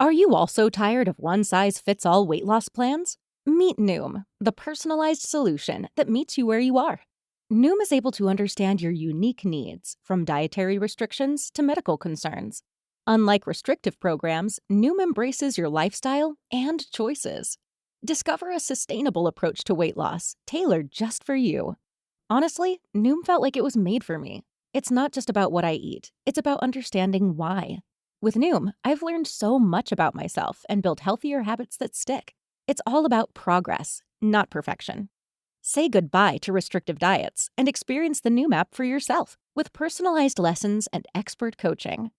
Are you also tired of one-size-fits-all weight loss plans? Meet Noom, the personalized solution that meets you where you are. Noom is able to understand your unique needs, from dietary restrictions to medical concerns. Unlike restrictive programs, Noom embraces your lifestyle and choices. Discover a sustainable approach to weight loss, tailored just for you. Honestly, Noom felt like it was made for me. It's not just about what I eat, it's about understanding why. With Noom, I've learned so much about myself and built healthier habits that stick. It's all about progress, not perfection. Say goodbye to restrictive diets and experience the Noom app for yourself with personalized lessons and expert coaching.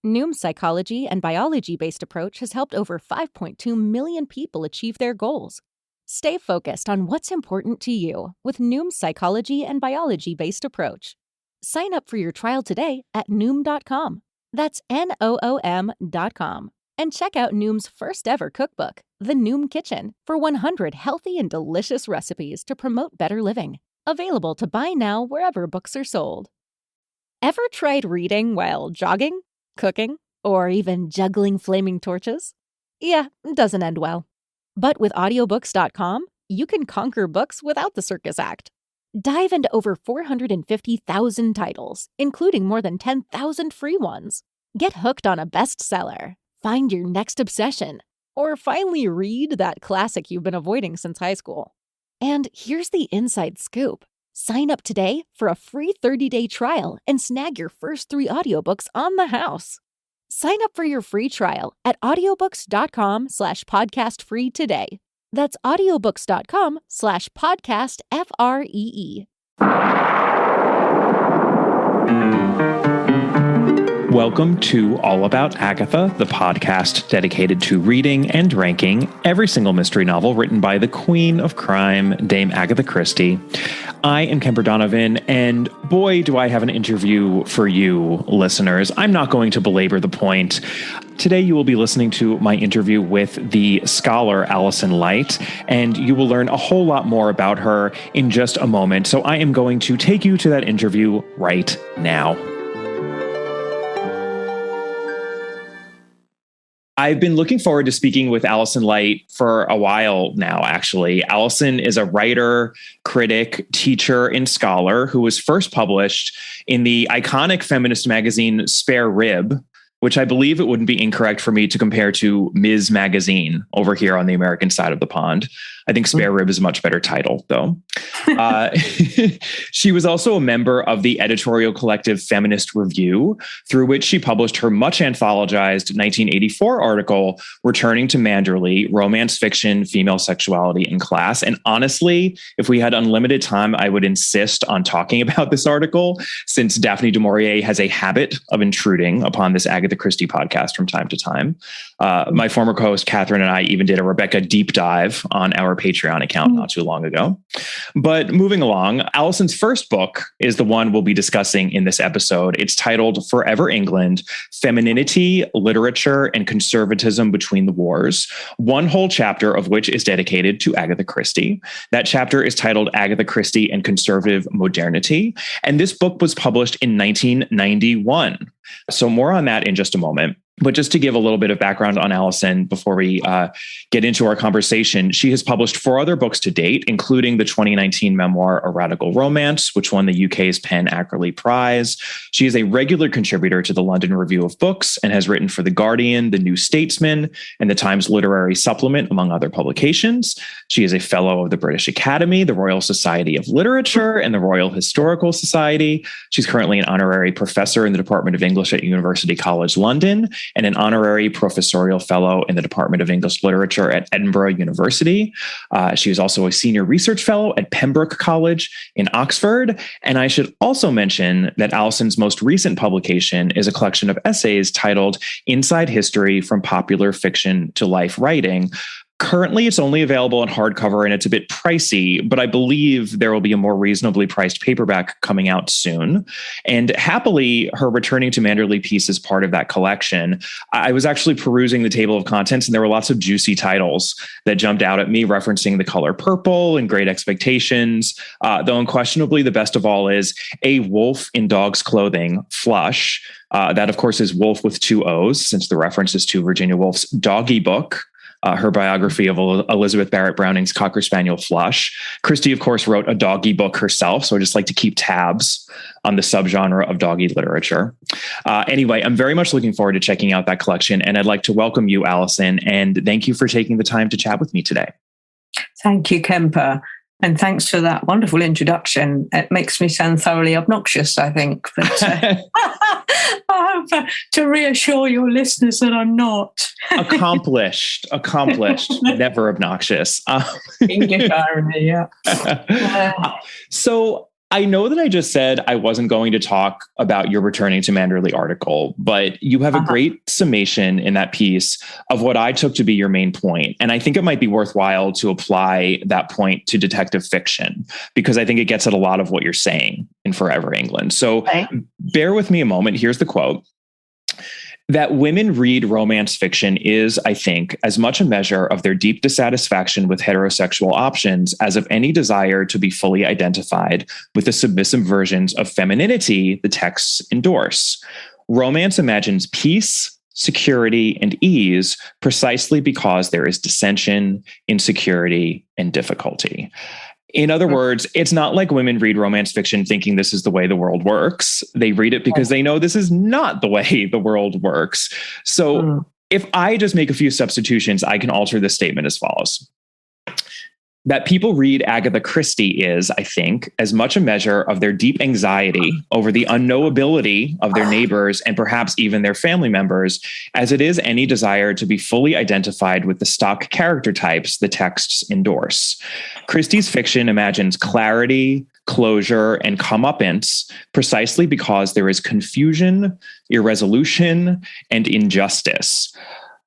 Noom's psychology and biology-based approach has helped over 5.2 million people achieve their goals. Stay focused on what's important to you with Noom's psychology and biology-based approach. Sign up for your trial today at Noom.com. That's Noom.com. And check out Noom's first ever cookbook, The Noom Kitchen, for 100 healthy and delicious recipes to promote better living. Available to buy now wherever books are sold. Ever tried reading while jogging, cooking, or even juggling flaming torches? Yeah, it doesn't end well. But with audiobooks.com, you can conquer books without the circus act. Dive into over 450,000 titles, including more than 10,000 free ones. Get hooked on a bestseller, find your next obsession, or finally read that classic you've been avoiding since high school. And here's the inside scoop. Sign up today for a free 30-day trial and snag your first 3 audiobooks on the house. Sign up for your free trial at audiobooks.com/podcastfree today. That's audiobooks.com/podcastfree. Welcome to All About Agatha, the podcast dedicated to reading and ranking every single mystery novel written by the Queen of Crime, Dame Agatha Christie. I am Kemper Donovan, and boy, do I have an interview for you, listeners. I'm not going to belabor the point. Today, you will be listening to my interview with the scholar Alison Light, and you will learn a whole lot more about her in just a moment. So I am going to take you to that interview right now. I've been looking forward to speaking with Alison Light for a while now, actually. Alison is a writer, critic, teacher, and scholar who was first published in the iconic feminist magazine Spare Rib, which I believe it wouldn't be incorrect for me to compare to Ms. Magazine over here on the American side of the pond. I think Spare Rib is a much better title, though. She was also a member of the editorial collective Feminist Review, through which she published her much anthologized 1984 article, Returning to Manderley, Romance Fiction, Female Sexuality and Class. And honestly, if we had unlimited time, I would insist on talking about this article, since Daphne du Maurier has a habit of intruding upon this Agatha Christie podcast from time to time. My former co-host, Catherine, and I even did a Rebecca deep dive on our Patreon account not too long ago. But moving along, Alison's first book is the one we'll be discussing in this episode. It's titled Forever England, Femininity, Literature, and Conservatism Between the Wars, one whole chapter of which is dedicated to Agatha Christie. That chapter is titled Agatha Christie and Conservative Modernity, and this book was published in 1991. So more on that in just a moment. But just to give a little bit of background on Alison before we get into our conversation, she has published 4 other books to date, including the 2019 memoir, A Radical Romance, which won the UK's PEN Ackerley Prize. She is a regular contributor to the London Review of Books and has written for The Guardian, The New Statesman, and the Times Literary Supplement, among other publications. She is a fellow of the British Academy, the Royal Society of Literature, and the Royal Historical Society. She's currently an honorary professor in the Department of English at University College London, and an honorary professorial fellow in the Department of English Literature at Edinburgh University. She is also a senior research fellow at Pembroke College in Oxford. And I should also mention that Alison's most recent publication is a collection of essays titled Inside History from Popular Fiction to Life Writing, Currently, it's only available in hardcover and it's a bit pricey, but I believe there will be a more reasonably priced paperback coming out soon. And happily, her returning to Manderley piece is part of that collection. I was actually perusing the table of contents, and there were lots of juicy titles that jumped out at me, referencing The Color Purple and Great Expectations, though unquestionably the best of all is A Wolf in Dog's Clothing, Flush. That, of course, is Wolf with 2 O's, since the reference is to Virginia Woolf's Doggy Book, her biography of Elizabeth Barrett Browning's Cocker Spaniel Flush. Christie, of course, wrote a doggy book herself, so I just like to keep tabs on the subgenre of doggy literature. Anyway, I'm very much looking forward to checking out that collection, and I'd like to welcome you, Alison, and thank you for taking the time to chat with me today. Thank you, Kemper. And thanks for that wonderful introduction. It makes me sound thoroughly obnoxious, I think. But I hope to reassure your listeners that I'm not. Accomplished, never obnoxious. English irony, yeah. So I know that I just said I wasn't going to talk about your returning to Manderley article, but you have a great summation in that piece of what I took to be your main point. And I think it might be worthwhile to apply that point to detective fiction, because I think it gets at a lot of what you're saying in Forever England. So bear with me a moment. Here's the quote. That women read romance fiction is, I think, as much a measure of their deep dissatisfaction with heterosexual options as of any desire to be fully identified with the submissive versions of femininity the texts endorse. Romance imagines peace, security, and ease precisely because there is dissension, insecurity, and difficulty. In other words, it's not like women read romance fiction thinking this is the way the world works. They read it because they know this is not the way the world works. So if I just make a few substitutions, I can alter this statement as follows. That people read Agatha Christie is, I think, as much a measure of their deep anxiety over the unknowability of their neighbors and perhaps even their family members, as it is any desire to be fully identified with the stock character types the texts endorse. Christie's fiction imagines clarity, closure, and comeuppance precisely because there is confusion, irresolution, and injustice.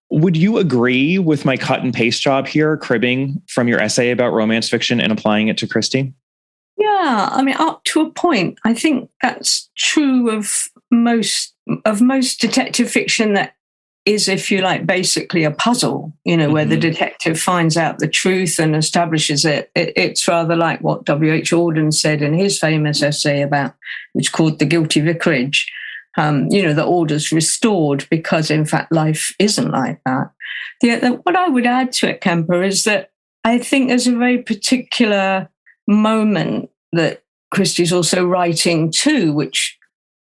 Would you agree with my cut and paste job here, cribbing from your essay about romance fiction and applying it to Christie? Yeah, I mean, up to a point. I think that's true of most detective fiction that is, if you like, basically a puzzle, where the detective finds out the truth and establishes it. It's rather like what W.H. Auden said in his famous essay which called The Guilty Vicarage. The order's restored because, in fact, life isn't like that. What I would add to it, Kemper, is that I think there's a very particular moment that Christie's also writing to, which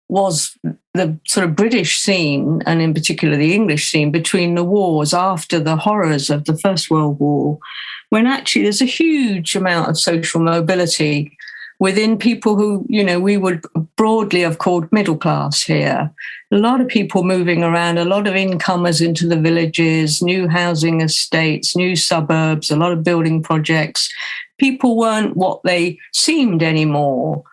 was the sort of British scene, and in particular the English scene, between the wars after the horrors of the First World War, when actually there's a huge amount of social mobility within people who, we would broadly have called middle class here. A lot of people moving around, a lot of incomers into the villages, new housing estates, new suburbs, a lot of building projects. People weren't what they seemed anymore,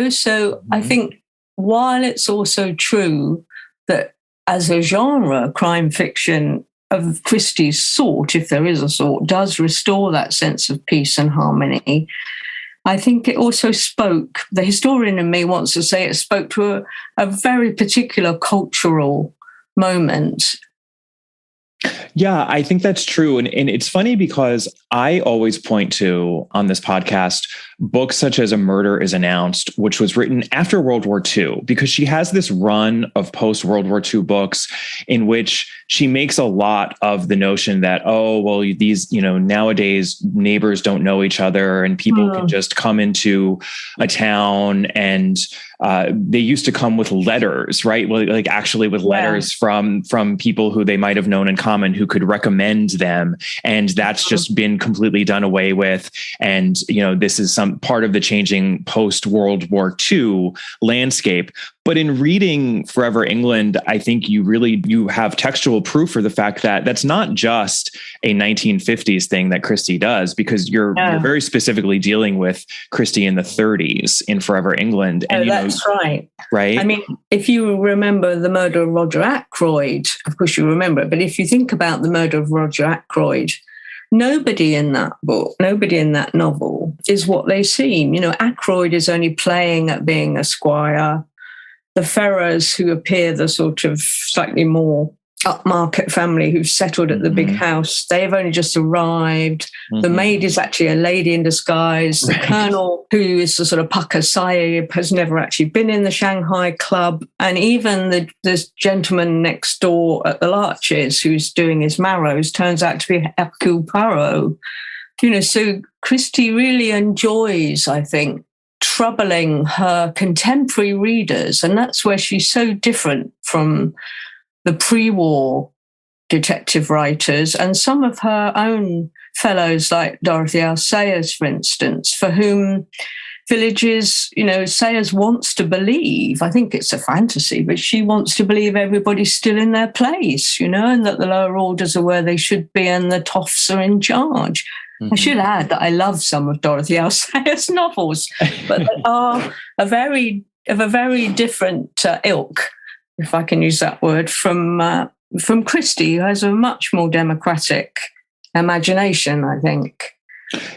So I think while it's also true that as a genre, crime fiction of Christie's sort, if there is a sort, does restore that sense of peace and harmony, I think it also spoke, the historian in me wants to say it spoke to a very particular cultural moment. Yeah, I think that's true. And it's funny because I always point to, on this podcast, books such as A Murder is Announced, which was written after World War II, because she has this run of post-World War II books in which she makes a lot of the notion that, these, nowadays neighbors don't know each other and people can just come into a town and they used to come with letters, right? Well, like actually with letters from people who they might have known in common who could recommend them. And that's just been completely done away with. And, this is some part of the changing post-World War II landscape. But in reading Forever England, I think you have textual proof for the fact that that's not just a 1950s thing that Christie does, because you're very specifically dealing with Christie in the 30s in Forever England. And that's right. Right. I mean, if you remember the murder of Roger Ackroyd, of course you remember it, but if you think about the murder of Roger Ackroyd, nobody in that book, nobody in that novel is what they seem. You know, Ackroyd is only playing at being a squire. The Ferrers, who appear the sort of slightly more upmarket family who've settled at the big house, they've only just arrived. The maid is actually a lady in disguise. The colonel, who is the sort of pucker sahib, has never actually been in the Shanghai club. And even this gentleman next door at the Larches, who's doing his marrows, turns out to be Hercule Poirot. You know, so Christie really enjoys, I think, troubling her contemporary readers. And that's where she's so different from the pre-war detective writers and some of her own fellows like Dorothy L. Sayers, for instance, for whom Villages, you know, Sayers wants to believe, I think it's a fantasy, but she wants to believe everybody's still in their place, you know, and that the lower orders are where they should be and the toffs are in charge. I should add that I love some of Dorothy L. Sayers' novels, but they are of a very different ilk, if I can use that word, from Christie, who has a much more democratic imagination, I think.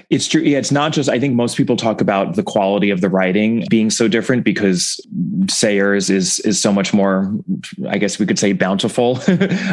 It's true. Yeah, it's not just, I think most people talk about the quality of the writing being so different because Sayers is so much more, I guess we could say, bountiful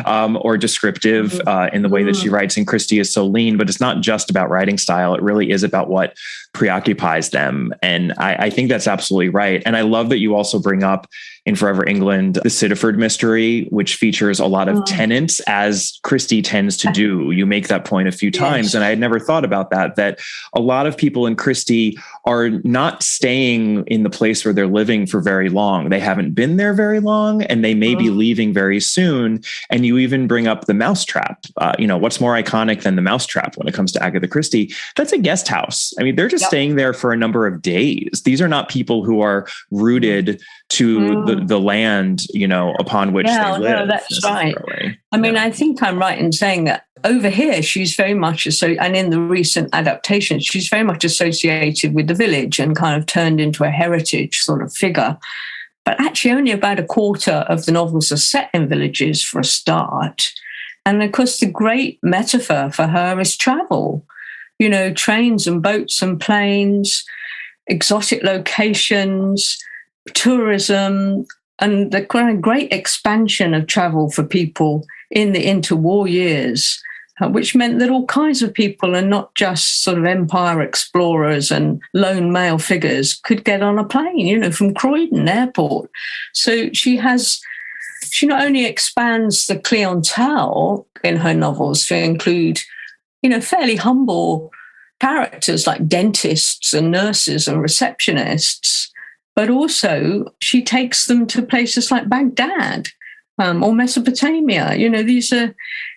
or descriptive in the way that she writes. And Christie is so lean, but it's not just about writing style. It really is about what preoccupies them. And I think that's absolutely right. And I love that you also bring up in Forever England, the Sittaford mystery, which features a lot of tenants, as Christie tends to do. You make that point a few times. And I had never thought about that a lot of people in Christie are not staying in the place where they're living for very long. They haven't been there very long, and they may be leaving very soon. And you even bring up the mousetrap. You know, what's more iconic than the mousetrap when it comes to Agatha Christie? That's a guest house. I mean, they're just staying there for a number of days. These are not people who are rooted to the land, you know, upon which they live. No, that's right. I mean, I think I'm right in saying that over here, she's very much, and in the recent adaptations, she's very much associated with the village and kind of turned into a heritage sort of figure. But actually only about a quarter of the novels are set in villages for a start. And of course, the great metaphor for her is travel, you know, trains and boats and planes, exotic locations, tourism, and the kind of great expansion of travel for people in the interwar years, which meant that all kinds of people, and not just sort of empire explorers and lone male figures, could get on a plane, you know, from Croydon Airport. So she not only expands the clientele in her novels to include, you know, fairly humble characters like dentists and nurses and receptionists, but also she takes them to places like Baghdad or Mesopotamia. You know,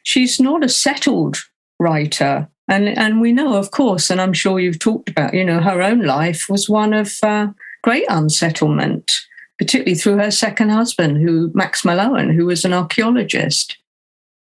she's not a settled writer. And we know, of course, and I'm sure you've talked about, you know, her own life was one of great unsettlement, particularly through her second husband, Max Malone, who was an archaeologist.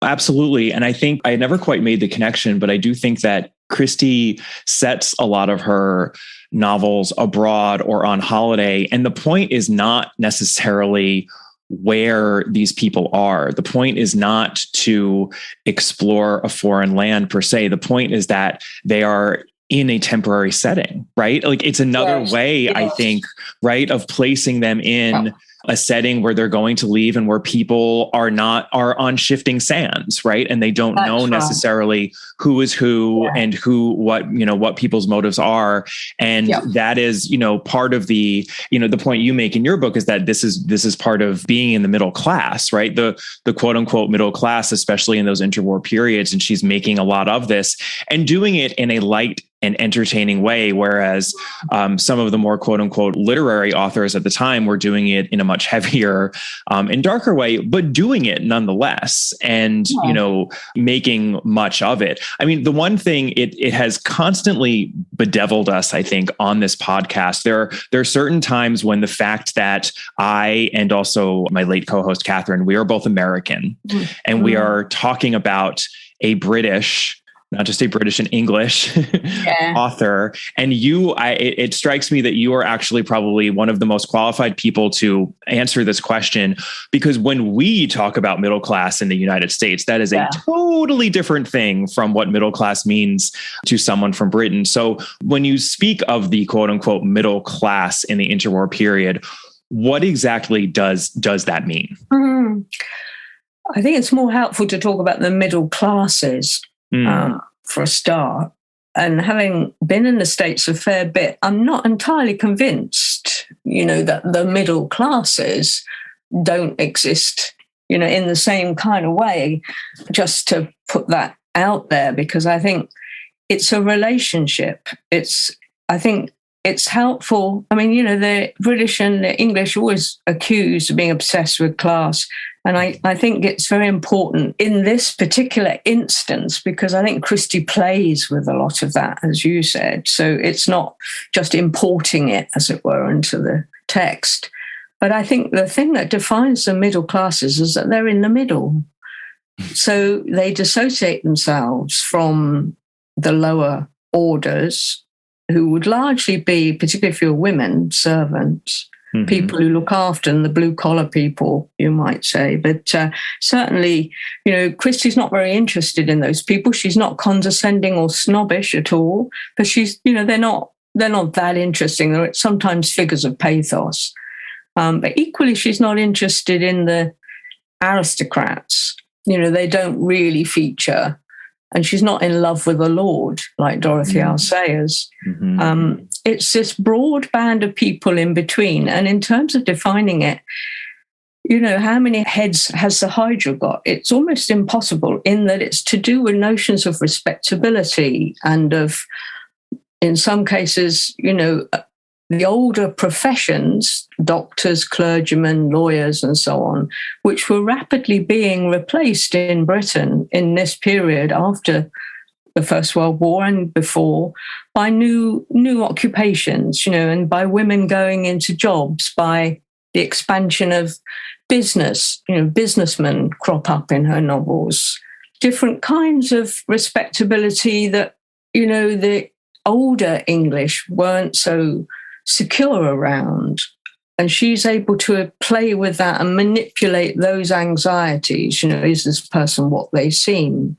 Absolutely. And I think I never quite made the connection, but I do think that Christie sets a lot of her novels abroad or on holiday. And the point is not necessarily where these people are. The point is not to explore a foreign land per se. The point is that they are in a temporary setting, right? Like it's another way, I think, right, of placing them in a setting where they're going to leave and where people are on shifting sands, right? And they don't know necessarily who is who and what people's motives are. And that is, you know, part of the point you make in your book is that this is part of being in the middle class, right? The quote unquote middle class, especially in those interwar periods. And she's making a lot of this and doing it in a light and entertaining way, whereas some of the more quote unquote literary authors at the time were doing it in a much heavier and darker way, but doing it nonetheless and, you know, making much of it. I mean, the one thing it has constantly bedeviled us, I think, on this podcast, there are certain times when the fact that I and also my late co-host, Catherine, we are both American and we are talking about a British not just a British and English Yeah. author. And it strikes me that you are actually probably one of the most qualified people to answer this question, because when we talk about middle class in the United States, that is a totally different thing from what middle class means to someone from Britain. So when you speak of the quote unquote middle class in the interwar period, what exactly does that mean? I think it's more helpful to talk about the middle classes for a start. And having been in the States a fair bit, I'm not entirely convinced, that the middle classes don't exist, in the same kind of way, just to put that out there, because I think it's a relationship. I think it's helpful. I mean, the British and the English are always accused of being obsessed with class. And I think it's very important in this particular instance, because I think Christie plays with a lot of that, as you said. So it's not just importing it, as it were, into the text. But I think the thing that defines the middle classes is that they're in the middle. So they dissociate themselves from the lower orders, who would largely be, particularly if you're women, servants, people who look after them, the blue-collar people, you might say. But certainly, Christie's not very interested in those people. She's not condescending or snobbish at all, but she's, they're not that interesting. They're sometimes figures of pathos. But equally, she's not interested in the aristocrats. They don't really feature. And she's not in love with a lord like Dorothy L. Sayers. It's this broad band of people in between. And in terms of defining it, how many heads has the Hydra got? It's almost impossible, in that it's to do with notions of respectability and of, in some cases, the older professions, doctors, clergymen, lawyers, and so on, which were rapidly being replaced in Britain in this period after the First World War and before, by new occupations, and by women going into jobs, by the expansion of business. Businessmen crop up in her novels, different kinds of respectability that, the older English weren't so secure around. And she's able to play with that and manipulate those anxieties. Is this person what they seem?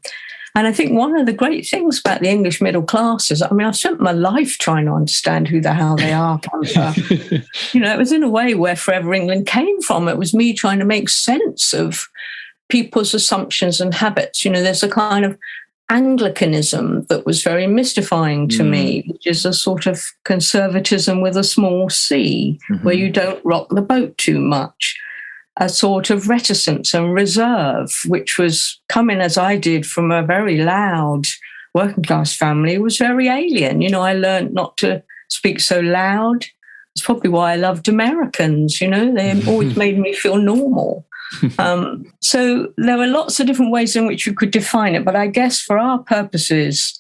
And I think one of the great things about the English middle classes, I've spent my life trying to understand who the hell they are. It was in a way where Forever England came from. It was me trying to make sense of people's assumptions and habits. There's a kind of Anglicanism that was very mystifying to me, which is a sort of conservatism with a small c, where you don't rock the boat too much. A sort of reticence and reserve, which was coming, as I did, from a very loud working class family, was very alien. I learned not to speak so loud. It's probably why I loved Americans. They always made me feel normal. So there were lots of different ways in which you could define it. But I guess for our purposes,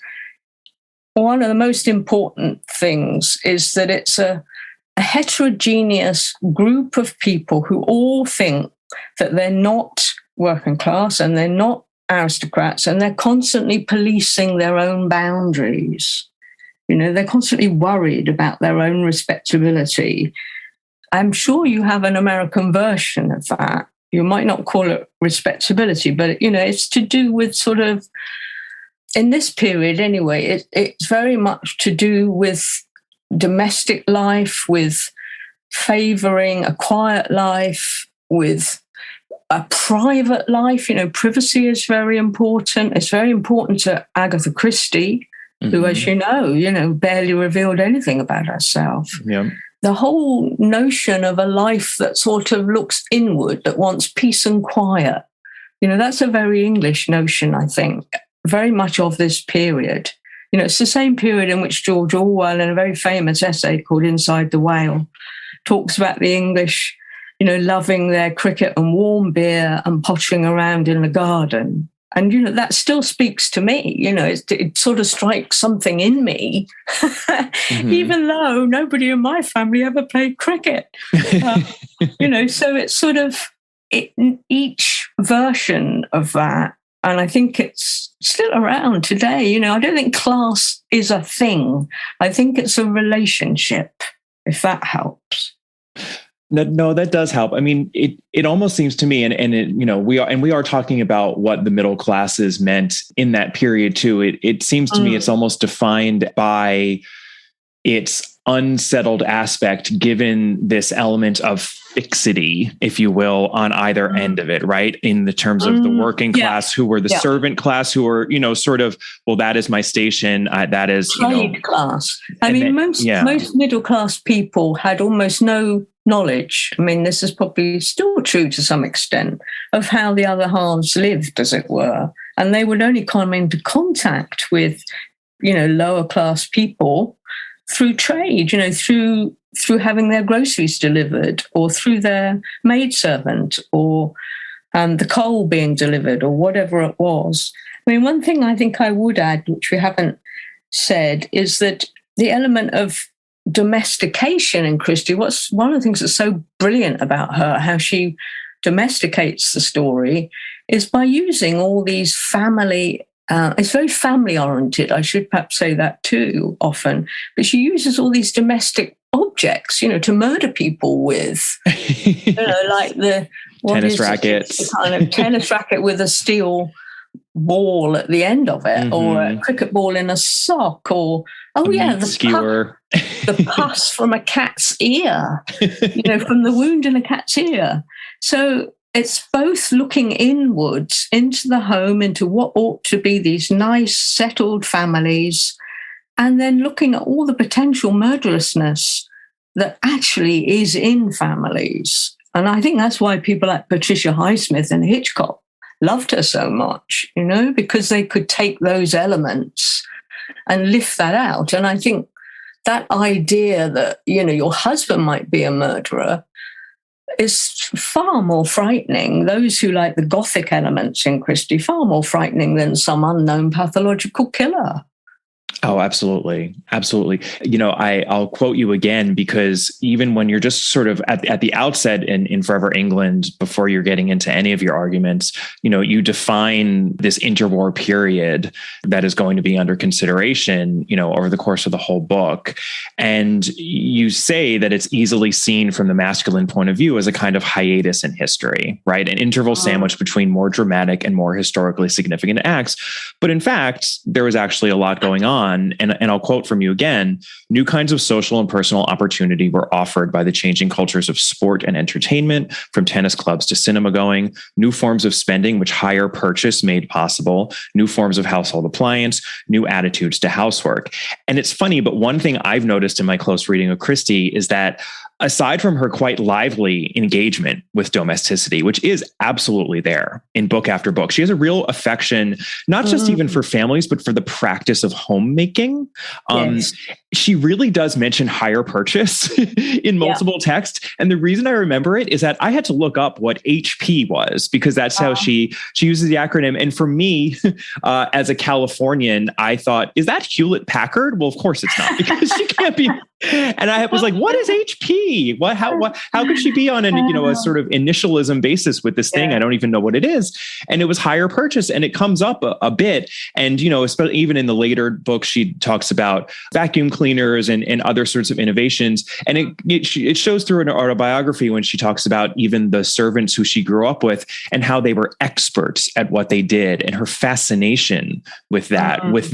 one of the most important things is that it's a heterogeneous group of people who all think that they're not working class and they're not aristocrats, and they're constantly policing their own boundaries. They're constantly worried about their own respectability. I'm sure you have an American version of that. You might not call it respectability, but, it's to do with sort of, in this period anyway, it's very much to do with domestic life, with favouring a quiet life, with a private life. Privacy is very important. It's very important to Agatha Christie, who, as you know, barely revealed anything about herself. Yeah. The whole notion of a life that sort of looks inward, that wants peace and quiet, that's a very English notion, I think, very much of this period. It's the same period in which George Orwell, in a very famous essay called Inside the Whale, talks about the English, loving their cricket and warm beer and pottering around in the garden. And, that still speaks to me. It sort of strikes something in me, even though nobody in my family ever played cricket. So it's sort of each version of that. And I think it's still around today. You know, I don't think class is a thing. I think it's a relationship, if that helps. No, that does help. I mean, it almost seems to me, and it, you know, we are talking about what the middle classes meant in that period too. It seems to me it's almost defined by its unsettled aspect, given this element of fixity, if you will, on either end of it, right? In the terms of the working class, who were the servant class, who were, you know, sort of, well, that is my station. That is trade class. I mean, most middle class people had almost no knowledge. I mean, this is probably still true to some extent of how the other halves lived, as it were. And they would only come into contact with, you know, lower class people through trade, you know, through having their groceries delivered, or through their maidservant, or the coal being delivered, or whatever it was. I mean, one thing I think I would add, which we haven't said, is that the element of domestication in Christie, what's one of the things that's so brilliant about her, how she domesticates the story, is by using all these family. It's very family oriented. I should perhaps say that too often. But she uses all these domestic objects, you know, to murder people with, you know, like the tennis rackets, the kind of tennis racket with a steel ball at the end of it, or a cricket ball in a sock, or the skewer, the pus from a cat's ear, you know, from the wound in a cat's ear. So it's both looking inwards into the home, into what ought to be these nice, settled families, and then looking at all the potential murderousness that actually is in families. And I think that's why people like Patricia Highsmith and Hitchcock loved her so much, you know, because they could take those elements and lift that out. And I think that idea that, you know, your husband might be a murderer is far more frightening. Those who like the Gothic elements in Christie, far more frightening than some unknown pathological killer. Oh, absolutely. Absolutely. You know, I'll quote you again, because even when you're just sort of at the outset in Forever England, before you're getting into any of your arguments, you know, you define this interwar period that is going to be under consideration, you know, over the course of the whole book. And you say that it's easily seen from the masculine point of view as a kind of hiatus in history, right? An interval sandwich between more dramatic and more historically significant acts. But in fact, there was actually a lot going on. And I'll quote from you again: new kinds of social and personal opportunity were offered by the changing cultures of sport and entertainment, from tennis clubs to cinema going, new forms of spending which higher purchase made possible, new forms of household appliance, new attitudes to housework. And it's funny, but one thing I've noticed in my close reading of Christie is that aside from her quite lively engagement with domesticity, which is absolutely there in book after book, she has a real affection, not just even for families, but for the practice of homemaking. Yes. She really does mention hire purchase in multiple texts. And the reason I remember it is that I had to look up what HP was, because that's how she uses the acronym. And for me, as a Californian, I thought, is that Hewlett Packard? Well, of course it's not, because she can't be. And I was like, what is HP? How could she be on a sort of initialism basis with this thing? I don't even know what it is. And it was hire purchase. And it comes up a bit. And, you know, especially even in the later books, she talks about vacuum cleaners and other sorts of innovations. And it shows through an autobiography when she talks about even the servants who she grew up with and how they were experts at what they did, and her fascination with that, with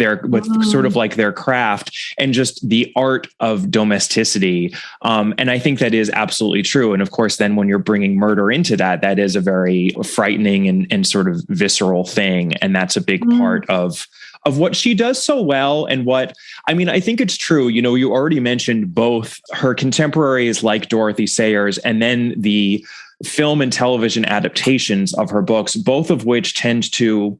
sort of like their craft and just the art of domesticity. And I think that is absolutely true. And of course, then when you're bringing murder into that is a very frightening and sort of visceral thing. And that's a big part of what she does so well. And I think it's true. You know, you already mentioned both her contemporaries like Dorothy Sayers, and then the film and television adaptations of her books, both of which tend to,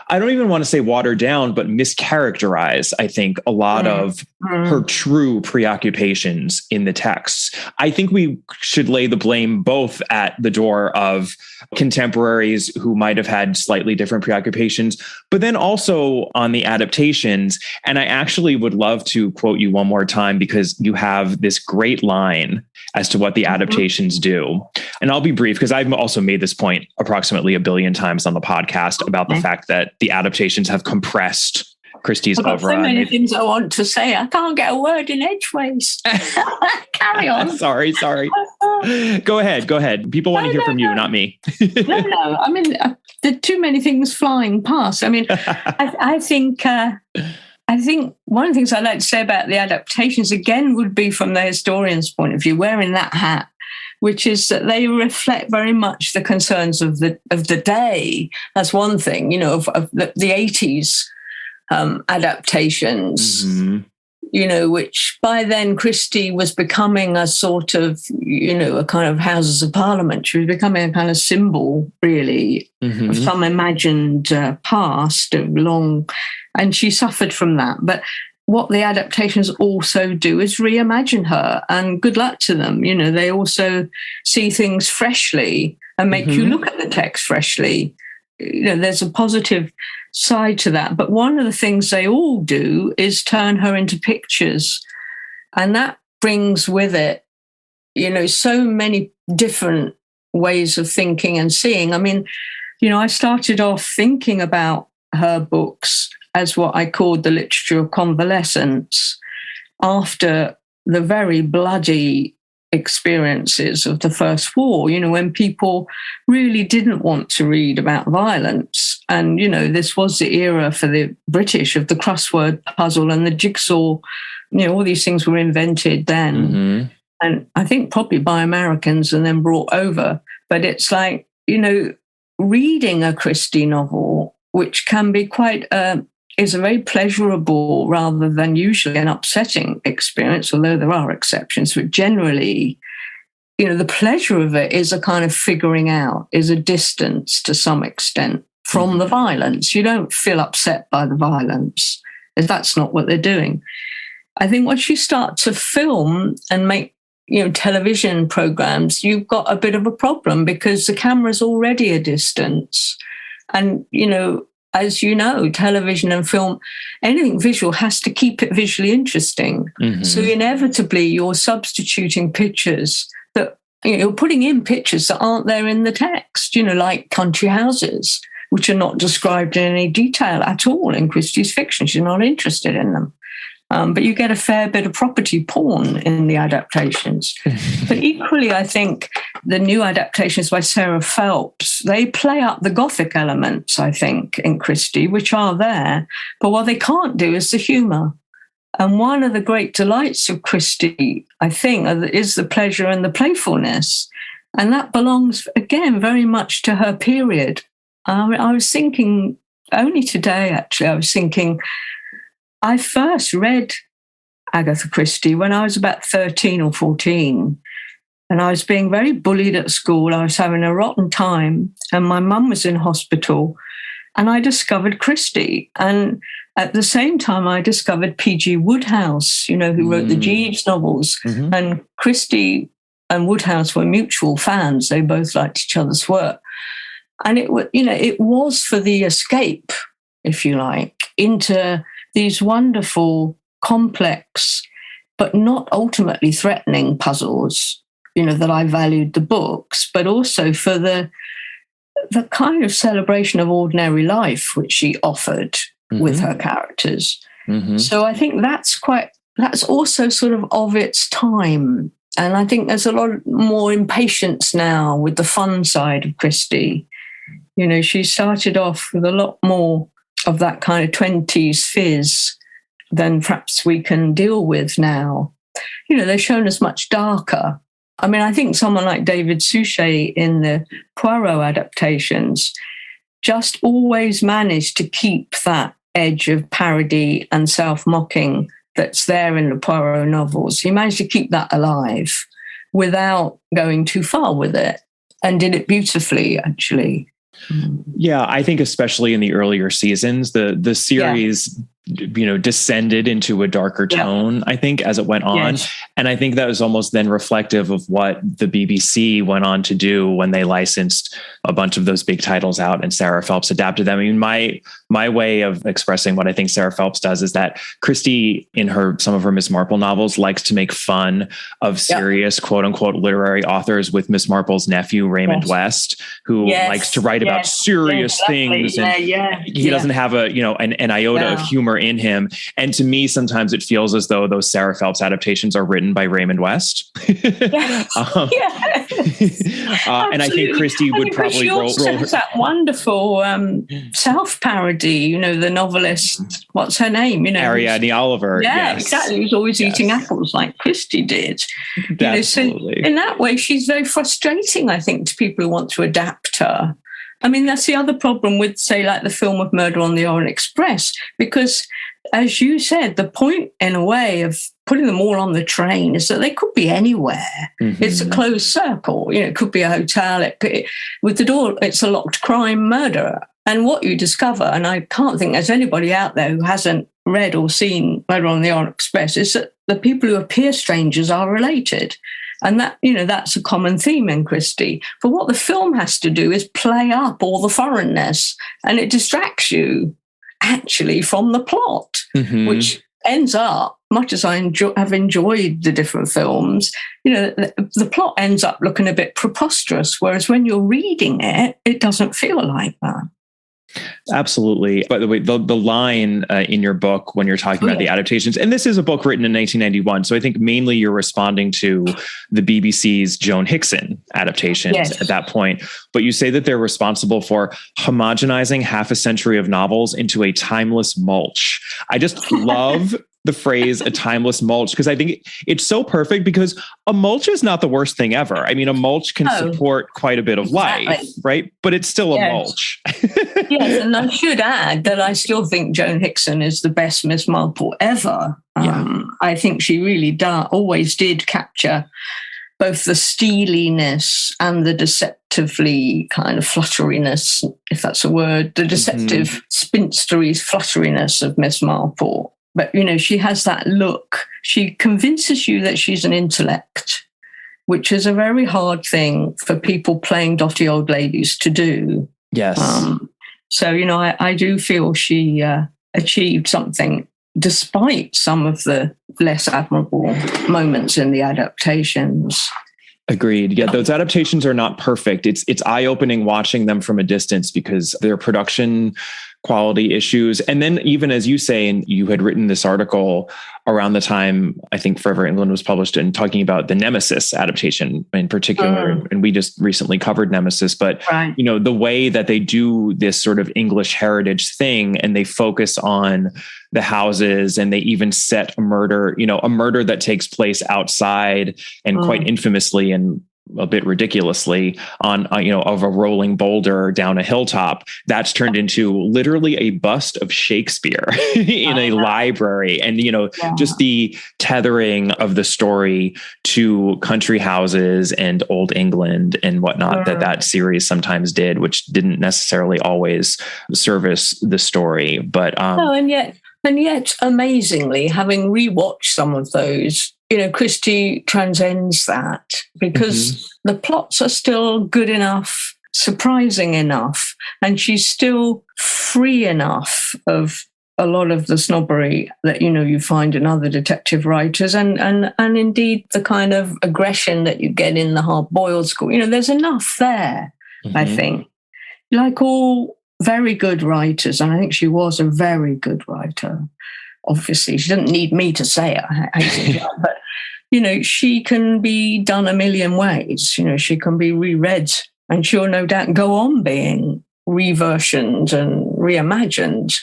I don't even want to say water down, but mischaracterize, I think, a lot of her true preoccupations in the texts. I think we should lay the blame both at the door of contemporaries who might have had slightly different preoccupations, but then also on the adaptations. And I actually would love to quote you one more time, because you have this great line as to what the adaptations do. And I'll be brief, because I've also made this point approximately 1 billion times on the podcast about the fact that the adaptations have compressed Christie's I've got oeuvre. so many things I want to say. I can't get a word in edgeways. Carry on. Sorry. Go ahead. People want to hear from you, not me. No. I mean, there are too many things flying past. I mean, I think one of the things I'd like to say about the adaptations, again, would be from the historian's point of view, wearing that hat, which is that they reflect very much the concerns of the day. That's one thing, of the 80s adaptations, which by then Christie was becoming a sort of, a kind of Houses of Parliament. She was becoming a kind of symbol, really, of some imagined past of long, and she suffered from that. But what the adaptations also do is reimagine her, and good luck to them. They also see things freshly and make you look at the text freshly. There's a positive side to that. But one of the things they all do is turn her into pictures. And that brings with it, so many different ways of thinking and seeing. I mean, I started off thinking about her books as what I called the literature of convalescence after the very bloody experiences of the First War, when people really didn't want to read about violence. And, this was the era for the British of the crossword puzzle and the jigsaw, all these things were invented then. And I think probably by Americans and then brought over. But it's like, reading a Christie novel, which can be is a very pleasurable rather than usually an upsetting experience, although there are exceptions. But generally, the pleasure of it is a kind of figuring out, is a distance to some extent from the violence. You don't feel upset by the violence. That's not what they're doing. I think once you start to film and make television programs, you've got a bit of a problem because the camera's already a distance. And, as you know, television and film, anything visual has to keep it visually interesting. So inevitably you're substituting pictures that, you're putting in pictures that aren't there in the text, like country houses, which are not described in any detail at all in Christie's fiction. She's not interested in them. But you get a fair bit of property porn in the adaptations. But equally, I think the new adaptations by Sarah Phelps, they play up the Gothic elements, I think, in Christie, which are there. But what they can't do is the humour. And one of the great delights of Christie, I think, is the pleasure and the playfulness. And that belongs, again, very much to her period. I was thinking, only today, actually, I first read Agatha Christie when I was about 13 or 14, and I was being very bullied at school. I was having a rotten time, and my mum was in hospital, and I discovered Christie. And at the same time, I discovered P.G. Wodehouse, who wrote the Jeeves novels, and Christie and Wodehouse were mutual fans. They both liked each other's work. And it was for the escape, if you like, into these wonderful, complex, but not ultimately threatening puzzles, that I valued the books, but also for the kind of celebration of ordinary life which she offered with her characters. So I think that's also sort of its time. And I think there's a lot more impatience now with the fun side of Christie. She started off with a lot more of that kind of 20s fizz than perhaps we can deal with now. They're shown as much darker. I mean, I think someone like David Suchet in the Poirot adaptations just always managed to keep that edge of parody and self-mocking that's there in the Poirot novels. He managed to keep that alive without going too far with it, and did it beautifully, actually. Yeah, I think especially in the earlier seasons, the series descended into a darker tone, I think, as it went on. Yes. And I think that was almost then reflective of what the BBC went on to do when they licensed a bunch of those big titles out and Sarah Phelps adapted them. I mean, my way of expressing what I think Sarah Phelps does is that Christie, in some of her Miss Marple novels, likes to make fun of serious quote unquote literary authors, with Miss Marple's nephew, Raymond West, who likes to write about serious things. And he doesn't have an iota of humor in him. And to me, sometimes it feels as though those Sarah Phelps adaptations are written by Raymond West. And I think Christie would probably roll that wonderful self-parody, the novelist, what's her name? Ariadne Oliver. Yeah, exactly. Who's always eating apples like Christie did. So in that way, she's very frustrating, I think, to people who want to adapt her. I mean, that's the other problem with, say, like the film of Murder on the Orient Express, because, as you said, the point, in a way, of putting them all on the train is that they could be anywhere. Mm-hmm. It's a closed circle. It could be a hotel. With the door, it's a locked crime murderer. And what you discover, and I can't think there's anybody out there who hasn't read or seen Murder on the Orient Express, is that the people who appear strangers are related. And that, that's a common theme in Christie. But what the film has to do is play up all the foreignness, and it distracts you actually from the plot, which ends up, much as I have enjoyed the different films, the plot ends up looking a bit preposterous, whereas when you're reading it, it doesn't feel like that. Absolutely. By the way, the line in your book when you're talking about the adaptations, and this is a book written in 1991, so I think mainly you're responding to the BBC's Joan Hickson adaptations at that point, but you say that they're responsible for homogenizing half a century of novels into a timeless mulch. I just love the phrase a timeless mulch, because I think it's so perfect, because a mulch is not the worst thing ever. I mean, a mulch can support quite a bit of life, right? But it's still a mulch. Yes, and I should add that I still think Joan Hickson is the best Miss Marple ever. I think she really always did capture both the steeliness and the deceptively kind of flutteriness, if that's a word, the deceptive spinstery flutteriness of Miss Marple. But, she has that look. She convinces you that she's an intellect, which is a very hard thing for people playing dotty old ladies to do. Yes. So, I do feel she achieved something despite some of the less admirable moments in the adaptations. Agreed. Yeah, those adaptations are not perfect. It's eye-opening watching them from a distance, because their production quality issues. And then even as you say, and you had written this article around the time I think Forever England was published, and talking about the Nemesis adaptation in particular. And we just recently covered Nemesis, but the way that they do this sort of English heritage thing, and they focus on the houses, and they even set a murder that takes place outside, and quite infamously and a bit ridiculously on, of a rolling boulder down a hilltop, that's turned into literally a bust of Shakespeare in a library. And, just the tethering of the story to country houses and old England and whatnot that series sometimes did, which didn't necessarily always service the story. But, and yet, amazingly, having rewatched some of those, Christie transcends that, because the plots are still good enough, surprising enough, and she's still free enough of a lot of the snobbery that, you find in other detective writers, and indeed the kind of aggression that you get in the hard-boiled school. There's enough there, I think. Like all very good writers, and I think she was a very good writer. Obviously, she doesn't need me to say it, but, she can be done a million ways. She can be reread, and she'll no doubt go on being reversioned and reimagined,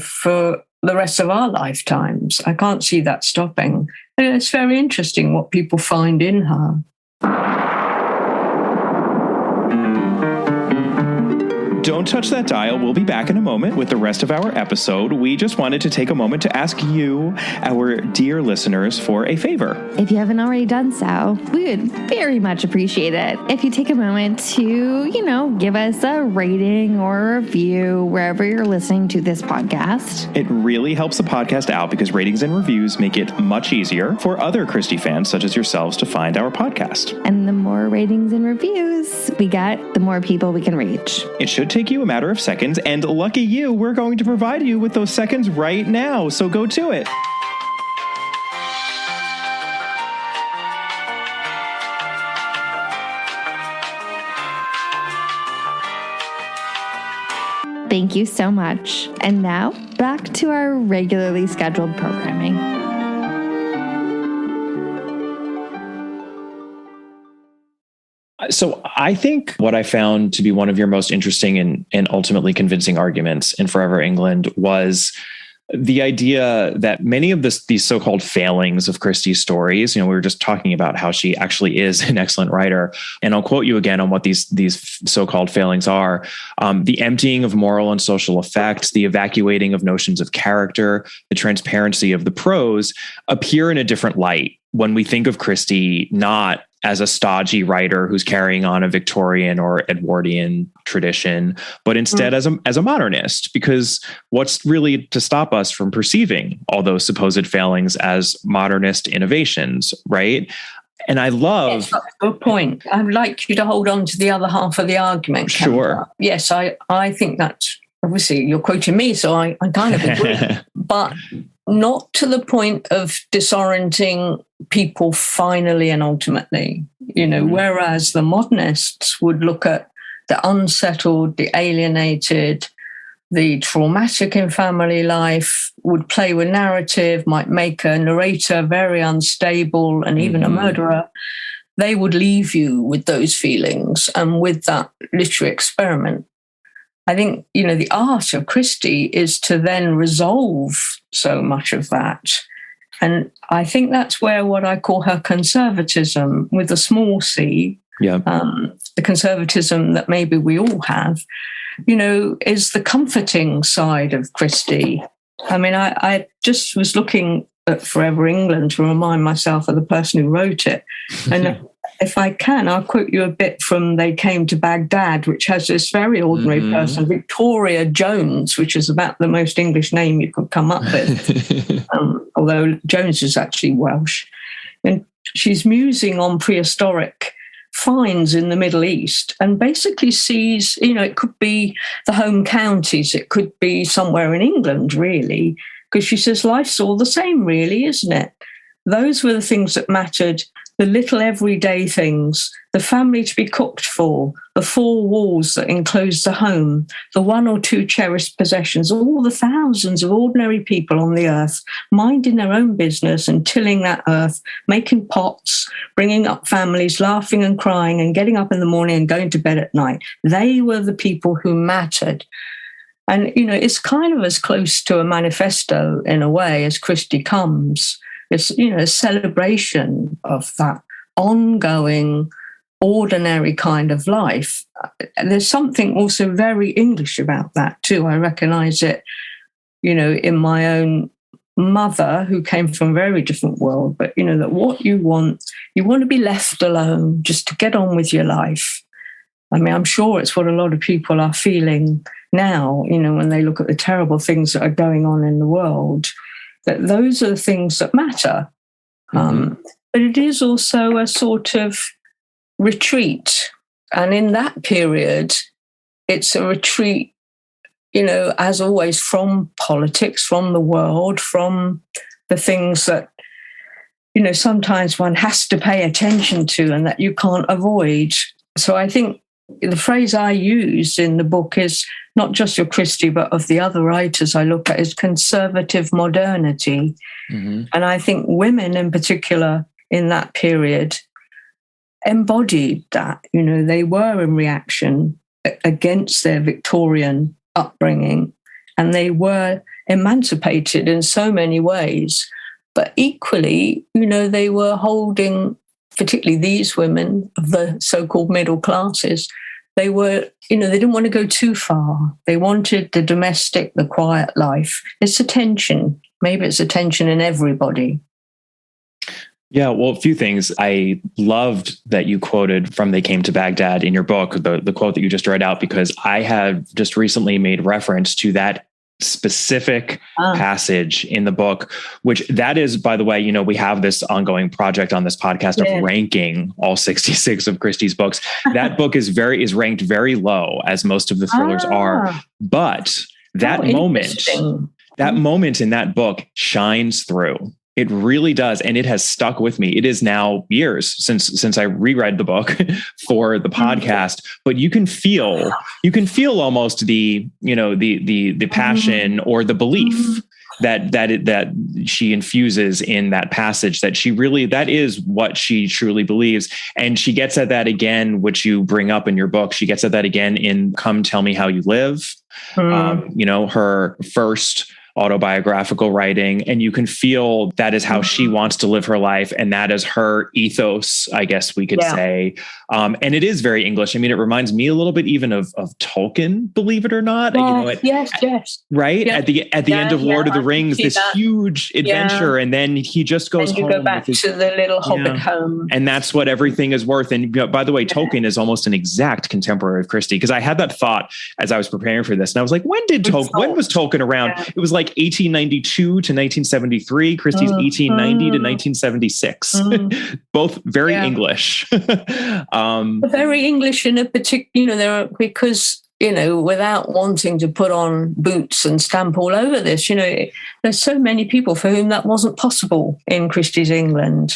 for the rest of our lifetimes. I can't see that stopping. And it's very interesting what people find in her. don't touch that dial. We'll be back in a moment with the rest of our episode. We just wanted to take a moment to ask you, our dear listeners, for a favor. If you haven't already done so, we would very much appreciate it if you take a moment to, give us a rating or a review wherever you're listening to this podcast. It really helps the podcast out because ratings and reviews make it much easier for other Christie fans such as yourselves to find our podcast. And the more ratings and reviews we get, the more people we can reach. It should take you a matter of seconds, and lucky you, we're going to provide you with those seconds right now, so go to it. Thank you so much. And now, back to our regularly scheduled programming. So I think what I found to be one of your most interesting and ultimately convincing arguments in Forever England was the idea that many of these so-called failings of Christie's stories, we were just talking about how she actually is an excellent writer. And I'll quote you again on what these so-called failings are. The emptying of moral and social effects, the evacuating of notions of character, the transparency of the prose appear in a different light when we think of Christie not as a stodgy writer who's carrying on a Victorian or Edwardian tradition, but instead as a modernist, because what's really to stop us from perceiving all those supposed failings as modernist innovations, right? And I love... Yes, that's a good point. I'd like you to hold on to the other half of the argument. Sure. Yes, I think that's, obviously you're quoting me, so I kind of agree, but not to the point of disorienting people finally and ultimately, whereas the modernists would look at the unsettled, the alienated, the traumatic in family life, would play with narrative, might make a narrator very unstable and even a murderer. They would leave you with those feelings and with that literary experiment. I think, the art of Christie is to then resolve so much of that. And I think that's where what I call her conservatism with a small c, the conservatism that maybe we all have, is the comforting side of Christie. I mean, I just was looking at Forever England to remind myself of the person who wrote it. And if I can, I'll quote you a bit from They Came to Baghdad, which has this very ordinary person, Victoria Jones, which is about the most English name you could come up with, although Jones is actually Welsh. And she's musing on prehistoric finds in the Middle East and basically sees, it could be the home counties, it could be somewhere in England, really, because she says life's all the same, really, isn't it? Those were the things that mattered, the little everyday things, the family to be cooked for, the four walls that enclosed the home, the one or two cherished possessions, all the thousands of ordinary people on the earth, minding their own business and tilling that earth, making pots, bringing up families, laughing and crying and getting up in the morning and going to bed at night. They were the people who mattered. And, it's kind of as close to a manifesto in a way as Christie comes. It's, a celebration of that ongoing, ordinary kind of life. And there's something also very English about that too. I recognize it, in my own mother, who came from a very different world, but, that what you want to be left alone, just to get on with your life. I mean, I'm sure it's what a lot of people are feeling now, when they look at the terrible things that are going on in the world, that those are the things that matter. But it is also a sort of retreat. And in that period, it's a retreat, as always, from politics, from the world, from the things that, sometimes one has to pay attention to and that you can't avoid. So I think the phrase I use in the book is not just your Christie, but of the other writers I look at, is conservative modernity. And I think women in particular in that period embodied that. They were in reaction against their Victorian upbringing, and they were emancipated in so many ways. But equally, they were holding, particularly these women of the so-called middle classes, they were, they didn't want to go too far. They wanted the domestic, the quiet life. It's a tension. Maybe it's a tension in everybody. Yeah, well, a few things. I loved that you quoted from They Came to Baghdad in your book, the quote that you just read out, because I have just recently made reference to that specific passage in the book, which that is, by the way, we have this ongoing project on this podcast of ranking all 66 of Christie's books. That book is ranked very low, as most of the thrillers are. But that moment in that book shines through. It really does. And it has stuck with me. It is now years since I reread the book for the podcast, but you can feel almost the passion or the belief that she infuses in that passage, that is what she truly believes. And she gets at that again, which you bring up in your book. She gets at that again in Come Tell Me How You Live, her first autobiographical writing, and you can feel that is how she wants to live her life, and that is her ethos, I guess we could say. And it is very English. I mean, it reminds me a little bit even of Tolkien, believe it or not. Yes. Right? Yeah. At the end of Lord of the Rings, this huge adventure, and then he just goes home. Go back to the little hobbit home. And that's what everything is worth. And by the way, Tolkien is almost an exact contemporary of Christie, because I had that thought as I was preparing for this. And I was like, when was Tolkien around? It was like 1892 to 1973. Christie's 1890 to 1976. Both very English. Very English in a particular, because, without wanting to put on boots and stamp all over this, there's so many people for whom that wasn't possible in Christie's England,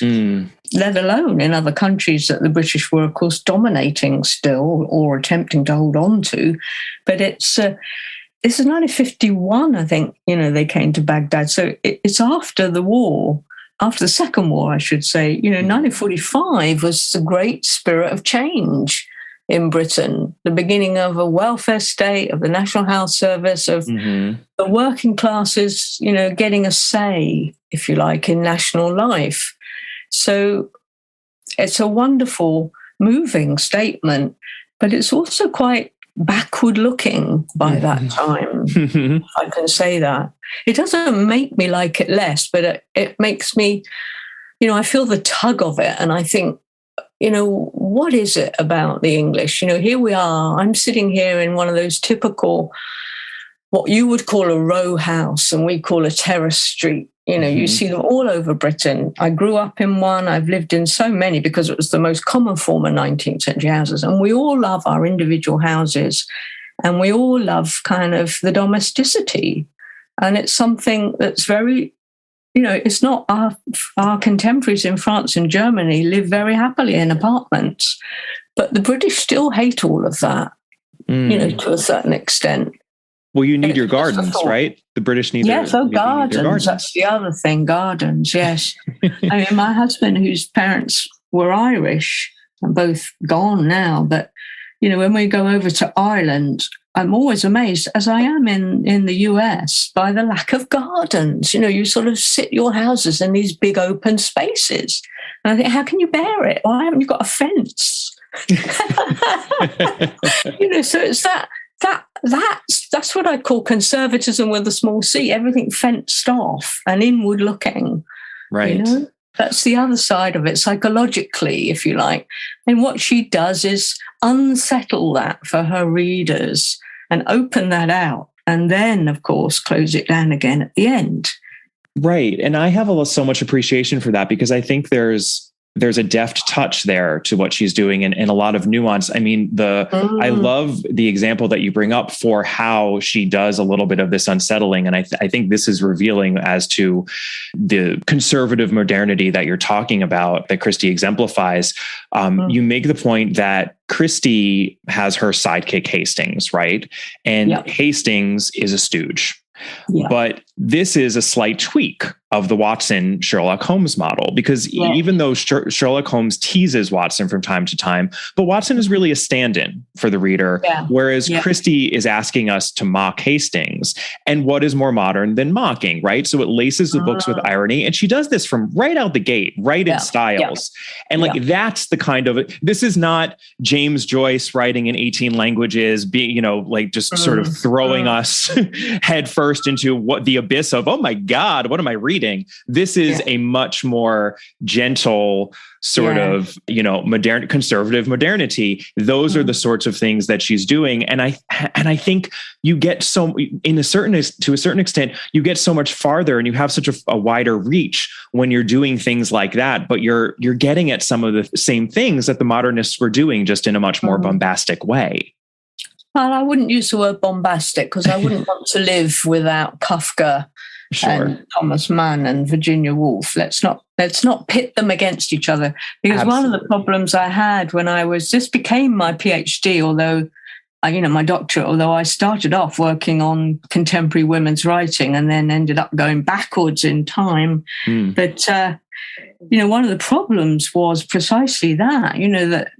let alone in other countries that the British were, of course, dominating still or attempting to hold on to. But this is 1951, I think, they came to Baghdad. So it's after the war, after the Second War, I should say. 1945 was the great spirit of change in Britain, the beginning of a welfare state, of the National Health Service, of the working classes, getting a say, if you like, in national life. So it's a wonderful, moving statement, but it's also quite backward looking by that time, if I can say that. It doesn't make me like it less, but it makes me, I feel the tug of it, and I think, what is it about the English? Here we are, I'm sitting here in one of those typical, what you would call a row house and we call a terrace street. You see them all over Britain. I grew up in one. I've lived in so many because it was the most common form of 19th century houses. And we all love our individual houses, and we all love kind of the domesticity. And it's something that's very, it's not our contemporaries in France and Germany live very happily in apartments, but the British still hate all of that, to a certain extent. Well, you need your gardens, right? The British need gardens. That's the other thing, gardens, yes. I mean, my husband, whose parents were Irish and both gone now, but, when we go over to Ireland, I'm always amazed, as I am in the US, by the lack of gardens. You sort of sit your houses in these big open spaces. And I think, how can you bear it? Why haven't you got a fence? So it's that's what I call conservatism with a small c. Everything fenced off and inward looking. Right. That's the other side of it, psychologically, if you like. And what she does is unsettle that for her readers and open that out, and then, of course, close it down again at the end. Right. And I have so much appreciation for that, because I think there's a deft touch there to what she's doing, and a lot of nuance. I mean, I love the example that you bring up for how she does a little bit of this unsettling. And I think this is revealing as to the conservative modernity that you're talking about, that Christie exemplifies. You make the point that Christie has her sidekick Hastings, right? And Hastings is a stooge. Yeah. But this is a slight tweak of the Watson Sherlock Holmes model, because even though Sherlock Holmes teases Watson from time to time, but Watson is really a stand-in for the reader, whereas Christie is asking us to mock Hastings. And what is more modern than mocking, right? So it laces the books with irony, and she does this from right out the gate, right in Styles. And like that's the kind of, this is not James Joyce writing in 18 languages, being, you know, like just sort of throwing us head first into what the abyss of, oh my God, what am I reading? This is a much more gentle sort of, you know, modern, conservative modernity. Those are the sorts of things that she's doing. And I think you get to a certain extent, you get so much farther and you have such a wider reach when you're doing things like that, but you're getting at some of the same things that the modernists were doing, just in a much more bombastic way. Well, I wouldn't use the word bombastic, because I wouldn't want to live without Kafka and Thomas Mann and Virginia Woolf. Let's not pit them against each other, because one of the problems I had when this became my PhD, although my doctorate, although I started off working on contemporary women's writing and then ended up going backwards in time. But one of the problems was precisely that, that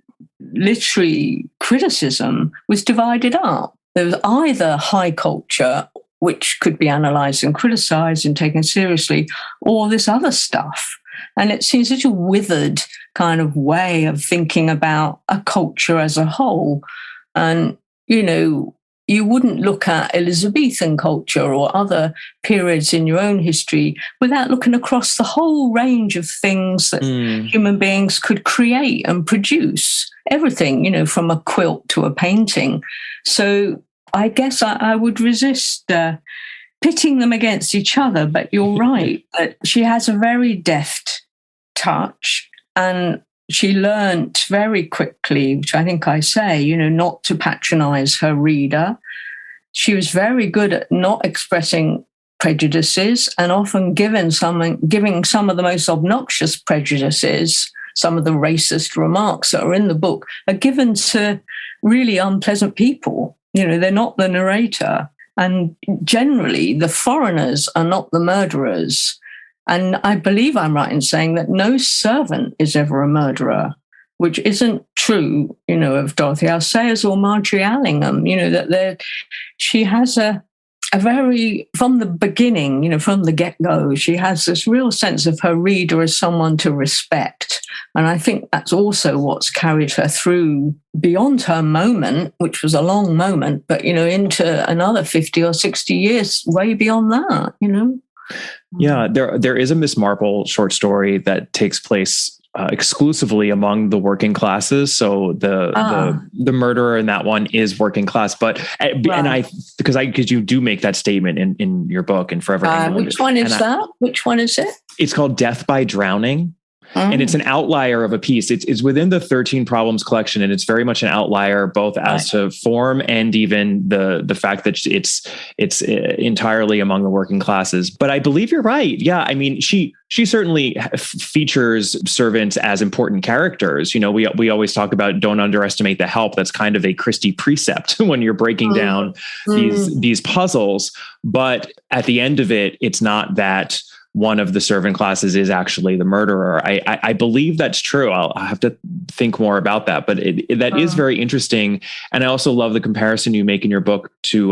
literary criticism was divided up. There was either high culture, which could be analysed and criticised and taken seriously, or this other stuff. And it seems such a withered kind of way of thinking about a culture as a whole. And, you wouldn't look at Elizabethan culture or other periods in your own history without looking across the whole range of things that human beings could create and produce. Everything, from a quilt to a painting. So I guess I would resist pitting them against each other, but you're right that she has a very deft touch, and she learnt very quickly, which I think I say, not to patronize her reader. She was very good at not expressing prejudices, and often giving some of the most obnoxious prejudices. Some of the racist remarks that are in the book are given to really unpleasant people. They're not the narrator. And generally, the foreigners are not the murderers. And I believe I'm right in saying that no servant is ever a murderer, which isn't true, of Dorothy L. Sayers or Marjorie Allingham, that she has a very, from the beginning, from the get-go, she has this real sense of her reader as someone to respect. And I think that's also what's carried her through beyond her moment, which was a long moment, but, into another 50 or 60 years, way beyond that, Yeah, there is a Miss Marple short story that takes place exclusively among the working classes. So the murderer in that one is working class, but because you do make that statement in your book and Forever England. Which one is that? Which one is it? It's called Death by Drowning. And it's an outlier of a piece. It's within the 13 Problems collection, and it's very much an outlier, both as to form and even the fact that it's entirely among the working classes. But I believe you're right. Yeah, I mean, she certainly features servants as important characters. We always talk about don't underestimate the help. That's kind of a Christie precept when you're breaking down these puzzles. But at the end of it, it's not that one of the servant classes is actually the murderer. I believe that's true. I'll have to think more about that, but that is very interesting. And I also love the comparison you make in your book to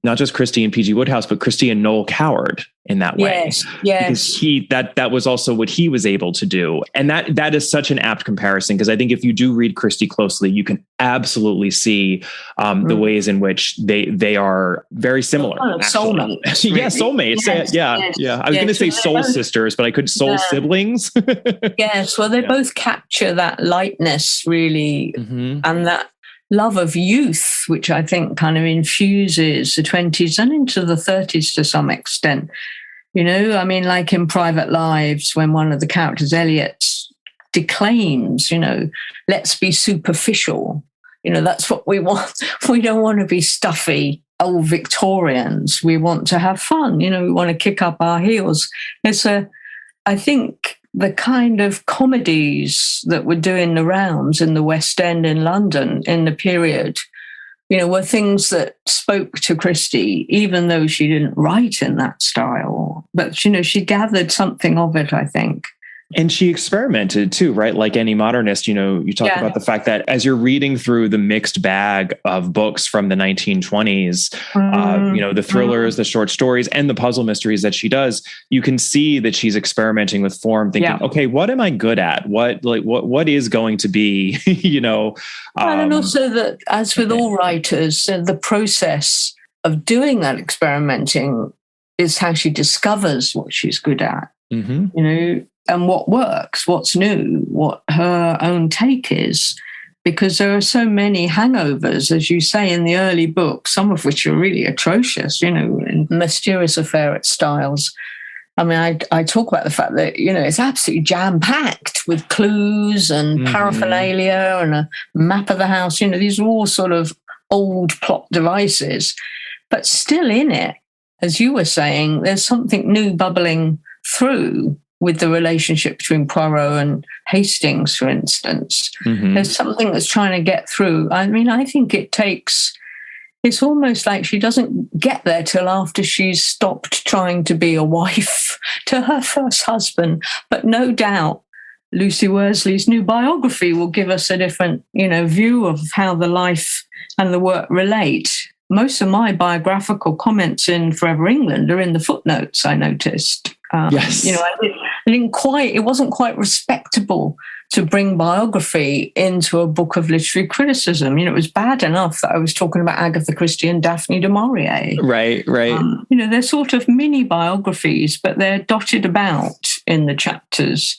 not just Christie and P.G. Wodehouse, but Christie and Noel Coward in that way. Yes. Because that was also what he was able to do. And that is such an apt comparison, because I think if you do read Christie closely, you can absolutely see the ways in which they are very similar. Soulmates. Yeah, soulmates. Yeah. I was going to say soul sisters, but I could soul siblings. Yes. Well, they both capture that lightness really, and that love of youth, which I think kind of infuses the 20s and into the 30s to some extent. I mean, like in Private Lives, when one of the characters, Elliot, declaims, let's be superficial. That's what we want. We don't want to be stuffy old Victorians. We want to have fun. We want to kick up our heels. I think the kind of comedies that were doing the rounds in the West End in London in the period were things that spoke to Christie, even though she didn't write in that style. But, she gathered something of it, I think. And she experimented too, right? Like any modernist, you talk about the fact that as you're reading through the mixed bag of books from the 1920s, the thrillers, the short stories, and the puzzle mysteries that she does, you can see that she's experimenting with form, thinking, okay, what am I good at? What is going to be, and also that, as with all writers, the process of doing that experimenting is how she discovers what she's good at, and what works, what's new, what her own take is, because there are so many hangovers, as you say, in the early books, some of which are really atrocious, in Mysterious Affair at Styles. I mean, I talk about the fact that, it's absolutely jam-packed with clues and paraphernalia and a map of the house. These are all sort of old plot devices, but still in it, as you were saying, there's something new bubbling through with the relationship between Poirot and Hastings, for instance. There's something that's trying to get through. I mean, I think it's almost like she doesn't get there till after she's stopped trying to be a wife to her first husband. But no doubt Lucy Worsley's new biography will give us a different, view of how the life and the work relate. Most of my biographical comments in Forever England are in the footnotes, I noticed. Yes. It wasn't quite respectable to bring biography into a book of literary criticism. It was bad enough that I was talking about Agatha Christie and Daphne du Maurier. Right. They're sort of mini biographies, but they're dotted about in the chapters.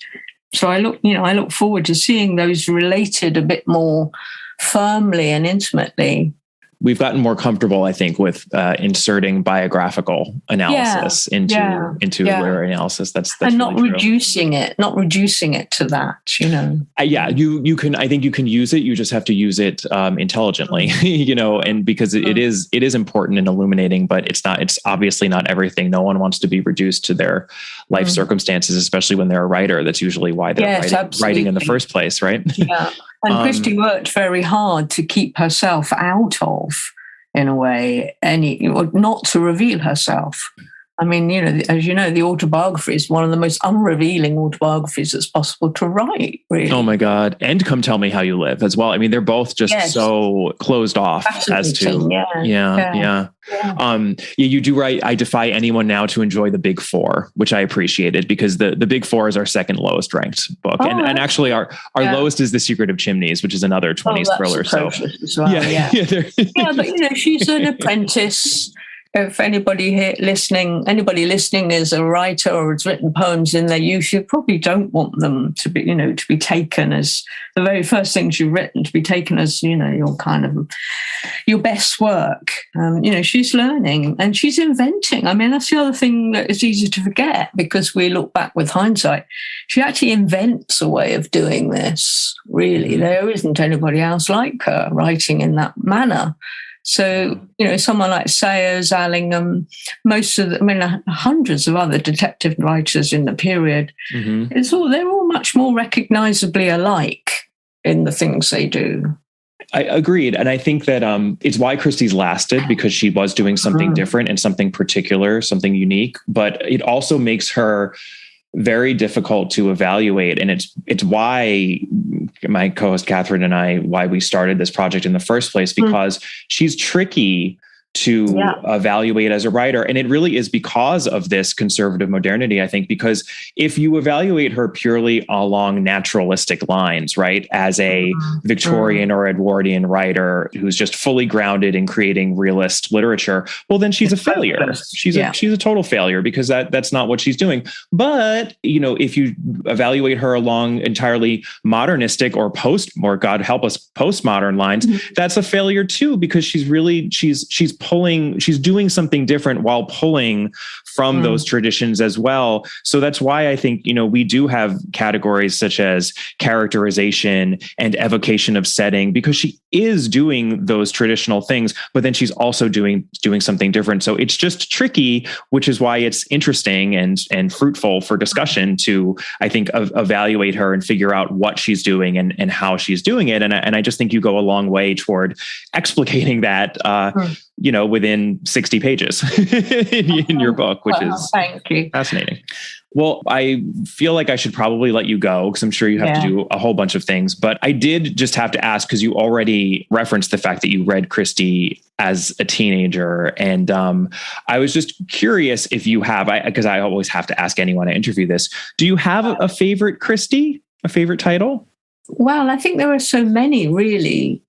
So I look forward to seeing those related a bit more firmly and intimately. We've gotten more comfortable, I think, with inserting biographical analysis into literary analysis. That's and not really reducing it to that. You can. I think you can use it. You just have to use it intelligently. And because it is important and illuminating, but it's not. It's obviously not everything. No one wants to be reduced to their life circumstances, especially when they're a writer. That's usually why they're writing in the first place, right? Yeah. And Christie worked very hard to keep herself out of, in a way, not to reveal herself. I mean, as you know, the autobiography is one of the most unrevealing autobiographies that's possible to write, really. Oh, my God. And Come Tell Me How You Live as well. I mean, they're both just so closed off as to... Yeah. You do right. I defy anyone now to enjoy the Big Four, which I appreciated, because the Big Four is our second lowest ranked book. And actually our lowest is The Secret of Chimneys, which is another 20s thriller. So well, but she's an apprentice. If anybody listening is a writer or has written poems in their youth, you probably don't want them to be, to be taken as the very first things you've written, to be taken as, your kind of your best work. She's learning and she's inventing. I mean, that's the other thing that is easy to forget because we look back with hindsight. She actually invents a way of doing this. Really, there isn't anybody else like her writing in that manner. So, someone like Sayers, Allingham, hundreds of other detective writers in the period, they're all much more recognizably alike in the things they do. I agreed. And I think that it's why Christie's lasted, because she was doing something different and something particular, something unique, but it also makes her very difficult to evaluate. And it's why my co-host Catherine and why we started this project in the first place, because she's tricky to evaluate as a writer. And it really is because of this conservative modernity, I think, because if you evaluate her purely along naturalistic lines, right, as a Victorian or Edwardian writer who's just fully grounded in creating realist literature, well, then she's a failure. She's a total failure, because that's not what she's doing. But, if you evaluate her along entirely modernistic or God help us, postmodern lines, that's a failure too, because she's doing something different while pulling from those traditions as well. So that's why I think, we do have categories such as characterization and evocation of setting, because she is doing those traditional things, but then she's also doing something different. So it's just tricky, which is why it's interesting and fruitful for discussion to, I think, evaluate her and figure out what she's doing and how she's doing it. And I just think you go a long way toward explicating that, within 60 pages in your book, which is thank you. Fascinating. Well, I feel like I should probably let you go because I'm sure you have to do a whole bunch of things. But I did just have to ask, because you already referenced the fact that you read Christie as a teenager. And I was just curious if you have, because I always have to ask anyone I interview this, do you have a favorite Christie, a favorite title? Well, I think there are so many, really.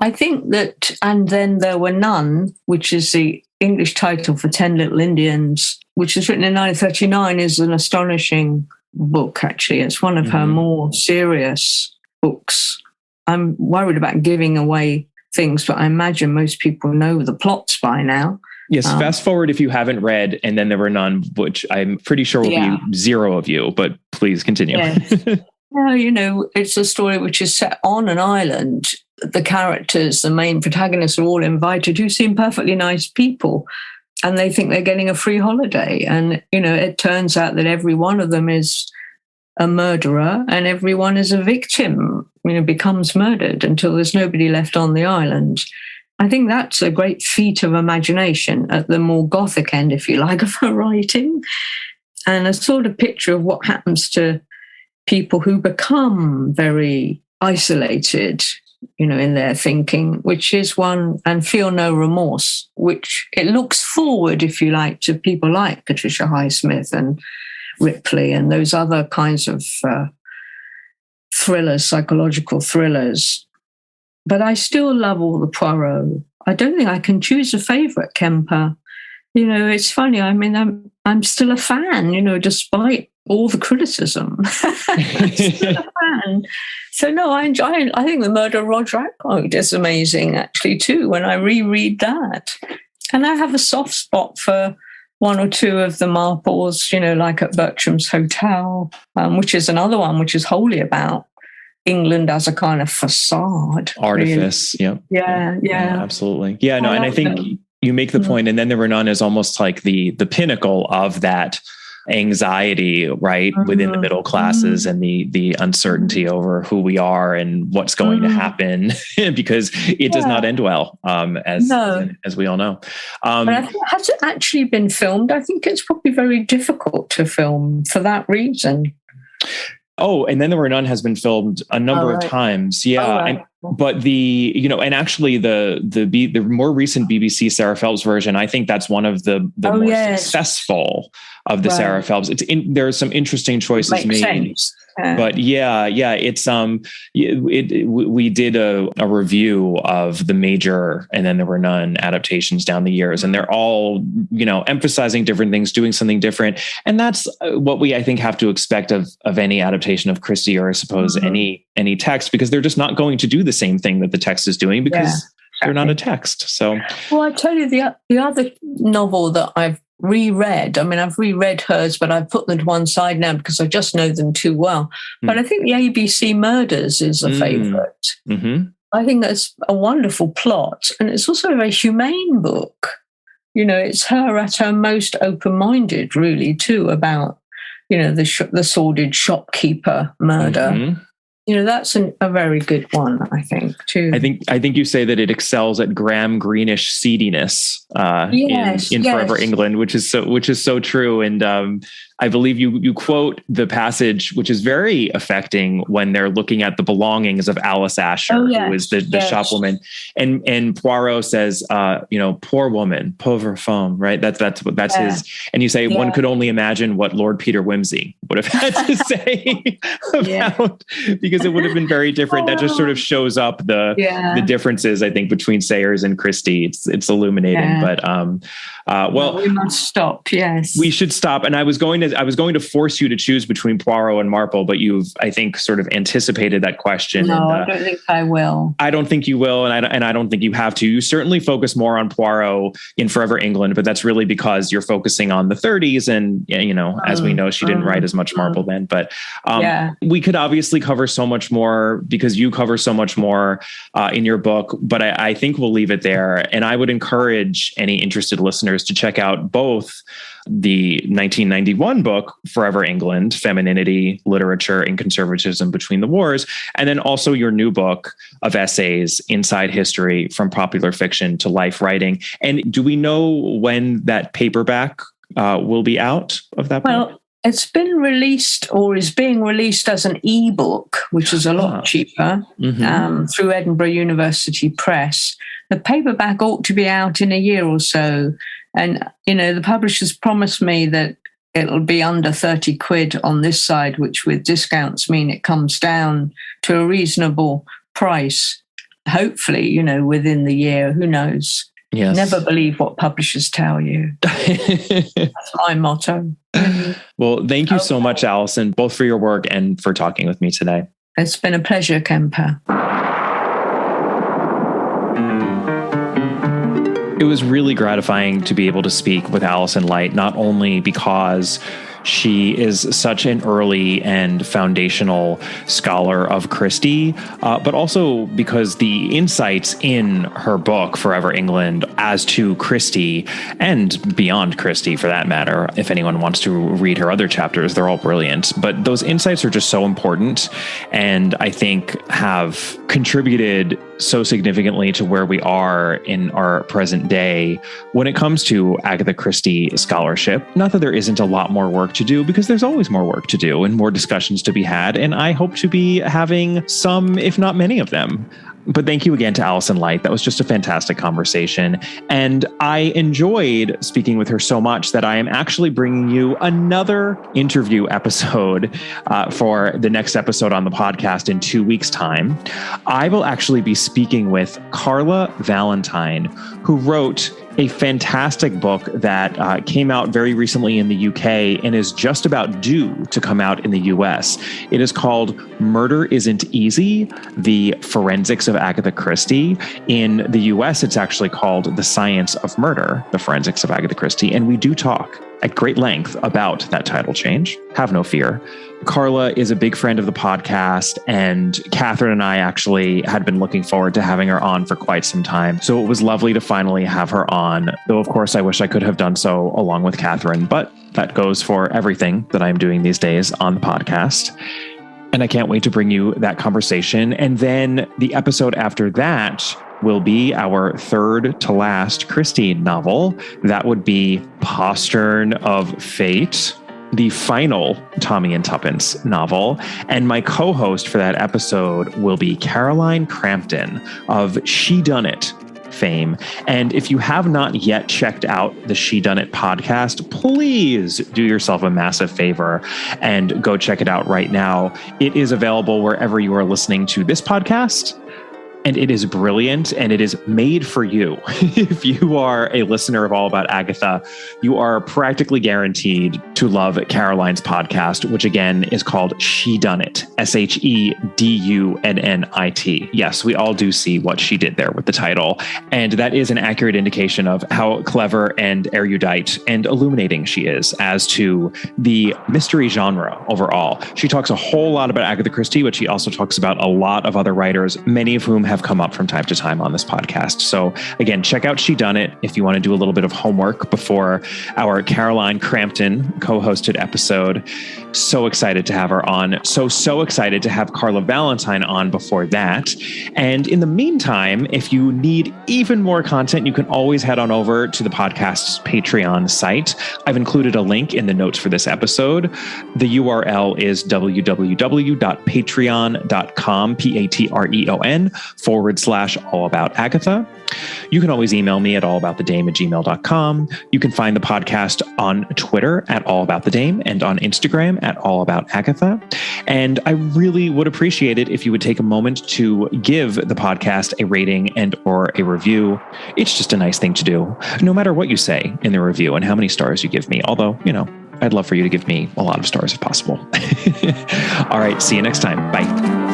I think that, and then there were none, which is the English title for 10 Little Indians, which was written in 1939, is an astonishing book, actually. It's one of her more serious books. I'm worried about giving away things, but I imagine most people know the plots by now. Yes, fast forward if you haven't read And Then There Were None, which I'm pretty sure will be zero of you, but please continue. Yes. Well, it's a story which is set on an island. The characters, the main protagonists, are all invited, who seem perfectly nice people, and they think they're getting a free holiday. And, it turns out that every one of them is a murderer and everyone is a victim, becomes murdered until there's nobody left on the island. I think that's a great feat of imagination at the more Gothic end, if you like, of her writing, and a sort of picture of what happens to people who become very isolated, in their thinking, which is one, and feel no remorse, which it looks forward, if you like, to people like Patricia Highsmith and Ripley and those other kinds of thrillers, psychological thrillers. But I still love all the Poirot. I don't think I can choose a favorite, Kemper. It's funny. I mean, I'm still a fan, despite all the criticism. I'm still a fan. So no, I think The Murder of Roger Ackroyd is amazing, actually, too, when I reread that. And I have a soft spot for one or two of the Marples, like at Bertram's Hotel, which is another one which is wholly about England as a kind of facade. Artifice, really. Yeah, absolutely. Yeah, no, and I think you make the point, And Then There Were None is almost like the pinnacle of that anxiety, right, within the middle classes and the uncertainty over who we are and what's going to happen, because it does not end well, as we all know. But I think, has it actually been filmed? I think it's probably very difficult to film for that reason. Oh, And Then There Were None has been filmed a number of times. Yeah. Right. But and actually the more recent BBC Sarah Phelps version, I think that's one of the more successful of the Sarah Phelps. There are some interesting choices made. Sense. But it's we did a review of the major And Then There Were None adaptations down the years, and they're all emphasizing different things, doing something different, and that's what we, I think, have to expect of any adaptation of Christie, or I suppose any text, because they're just not going to do the same thing that the text is doing, because they're not a text. So, well, I tell you, the other novel that I've reread, I mean, I've reread hers, but I've put them to one side now because I just know them too well. But I think the ABC Murders is a favorite. I think that's a wonderful plot, and it's also a very humane book. It's her at her most open-minded, really, too, about the sordid shopkeeper murder. That's a very good one, I think, too. I think you say that it excels at Graham Greenish seediness in Forever England, which is so true. And I believe you quote the passage, which is very affecting, when they're looking at the belongings of Alice Asher, who is the shopwoman, and Poirot says, poor woman, pauvre femme, right? That's his. And you say one could only imagine what Lord Peter Wimsey would have had to say about, because it would have been very different. That just sort of shows up the differences, I think, between Sayers and Christie. It's illuminating, but well, we must stop. Yes, we should stop. And I was going to force you to choose between Poirot and Marple, but you've, I think, sort of anticipated that question. No, I don't think I will. I don't think you will, and I don't think you have to. You certainly focus more on Poirot in Forever England, but that's really because you're focusing on the 30s, and as we know, she didn't write as much Marple then. But we could obviously cover so much more because you cover so much more in your book. But I think we'll leave it there, and I would encourage any interested listeners to check out both the 1991 book, Forever England, Femininity, Literature, and Conservatism Between the Wars, and then also your new book of essays, Inside History, From Popular Fiction to Life Writing. And do we know when that paperback will be out of that book? Well, it's been released or is being released as an ebook, which is a lot cheaper, through Edinburgh University Press. The paperback ought to be out in a year or so. And, the publishers promised me that it'll be under 30 quid on this side, which with discounts mean it comes down to a reasonable price. Hopefully, within the year, who knows? Yes. Never believe what publishers tell you. That's my motto. Well, thank you so much, Alison, both for your work and for talking with me today. It's been a pleasure, Kemper. It was really gratifying to be able to speak with Alison Light, not only because she is such an early and foundational scholar of Christie, but also because the insights in her book, Forever England, as to Christie and beyond Christie, for that matter, if anyone wants to read her other chapters, they're all brilliant. But those insights are just so important, and I think have contributed so significantly to where we are in our present day when it comes to Agatha Christie scholarship. Not that there isn't a lot more work to do, because there's always more work to do and more discussions to be had, and I hope to be having some, if not many of them. But thank you again to Alison Light. That was just a fantastic conversation. And I enjoyed speaking with her so much that I am actually bringing you another interview episode for the next episode on the podcast in 2 weeks' time. I will actually be speaking with Carla Valentine, who wrote a fantastic book that came out very recently in the UK and is just about due to come out in the US. It is called Murder Isn't Easy, The Forensics of Agatha Christie. In the US, it's actually called The Science of Murder, The Forensics of Agatha Christie. And we do talk at great length about that title change. Have no fear. Carla is a big friend of the podcast, and Catherine and I actually had been looking forward to having her on for quite some time. So it was lovely to finally have her on, though of course I wish I could have done so along with Catherine, but that goes for everything that I'm doing these days on the podcast. And I can't wait to bring you that conversation. And then the episode after that will be our third to last Christie novel. That would be Postern of Fate, the final Tommy and Tuppence novel. And my co-host for that episode will be Caroline Crampton of She Done It fame. And if you have not yet checked out the She Done It podcast, please do yourself a massive favor and go check it out right now. It is available wherever you are listening to this podcast. And it is brilliant, and it is made for you. If you are a listener of All About Agatha, you are practically guaranteed to love Caroline's podcast, which again is called She Done It, SHEDUNNIT. Yes, we all do see what she did there with the title. And that is an accurate indication of how clever and erudite and illuminating she is as to the mystery genre overall. She talks a whole lot about Agatha Christie, but she also talks about a lot of other writers, many of whom have come up from time to time on this podcast. So again, check out She Done It if you want to do a little bit of homework before our Caroline Crampton co-hosted episode. So excited to have her on. So excited to have Carla Valentine on before that. And in the meantime, if you need even more content, you can always head on over to the podcast's Patreon site. I've included a link in the notes for this episode. The URL is www.patreon.com, Patreon, @allaboutAgatha. You can always email me at allaboutthedame@gmail.com. You can find the podcast on Twitter @allaboutthedame and on Instagram @allaboutagatha. And I really would appreciate it if you would take a moment to give the podcast a rating and or a review. It's just a nice thing to do, no matter what you say in the review and how many stars you give me. Although, I'd love for you to give me a lot of stars if possible. All right. See you next time. Bye.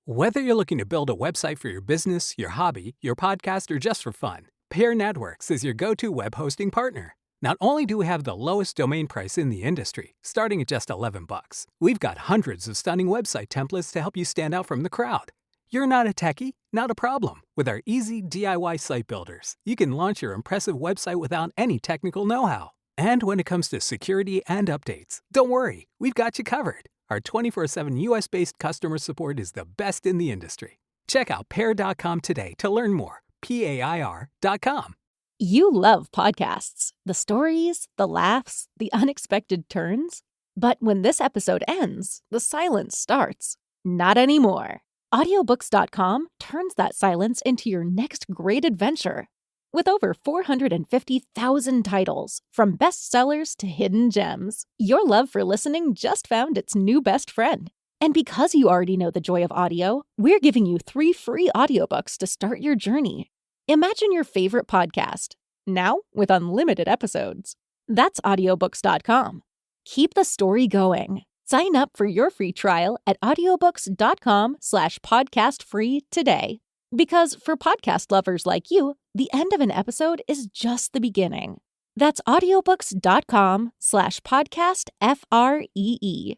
Whether you're looking to build a website for your business, your hobby, your podcast, or just for fun, Pair Networks is your go-to web hosting partner. Not only do we have the lowest domain price in the industry, starting at just $11, we've got hundreds of stunning website templates to help you stand out from the crowd. You're not a techie? Not a problem. With our easy DIY site builders, you can launch your impressive website without any technical know-how. And when it comes to security and updates, don't worry, we've got you covered. Our 24/7 US-based customer support is the best in the industry. Check out pair.com today to learn more. PAIR.com. You love podcasts, the stories, the laughs, the unexpected turns. But when this episode ends, the silence starts. Not anymore. Audiobooks.com turns that silence into your next great adventure. With over 450,000 titles, from bestsellers to hidden gems, your love for listening just found its new best friend. And because you already know the joy of audio, we're giving you 3 free audiobooks to start your journey. Imagine your favorite podcast, now with unlimited episodes. That's audiobooks.com. Keep the story going. Sign up for your free trial at audiobooks.com/podcastfree today. Because for podcast lovers like you, the end of an episode is just the beginning. That's audiobooks.com/podcastfree.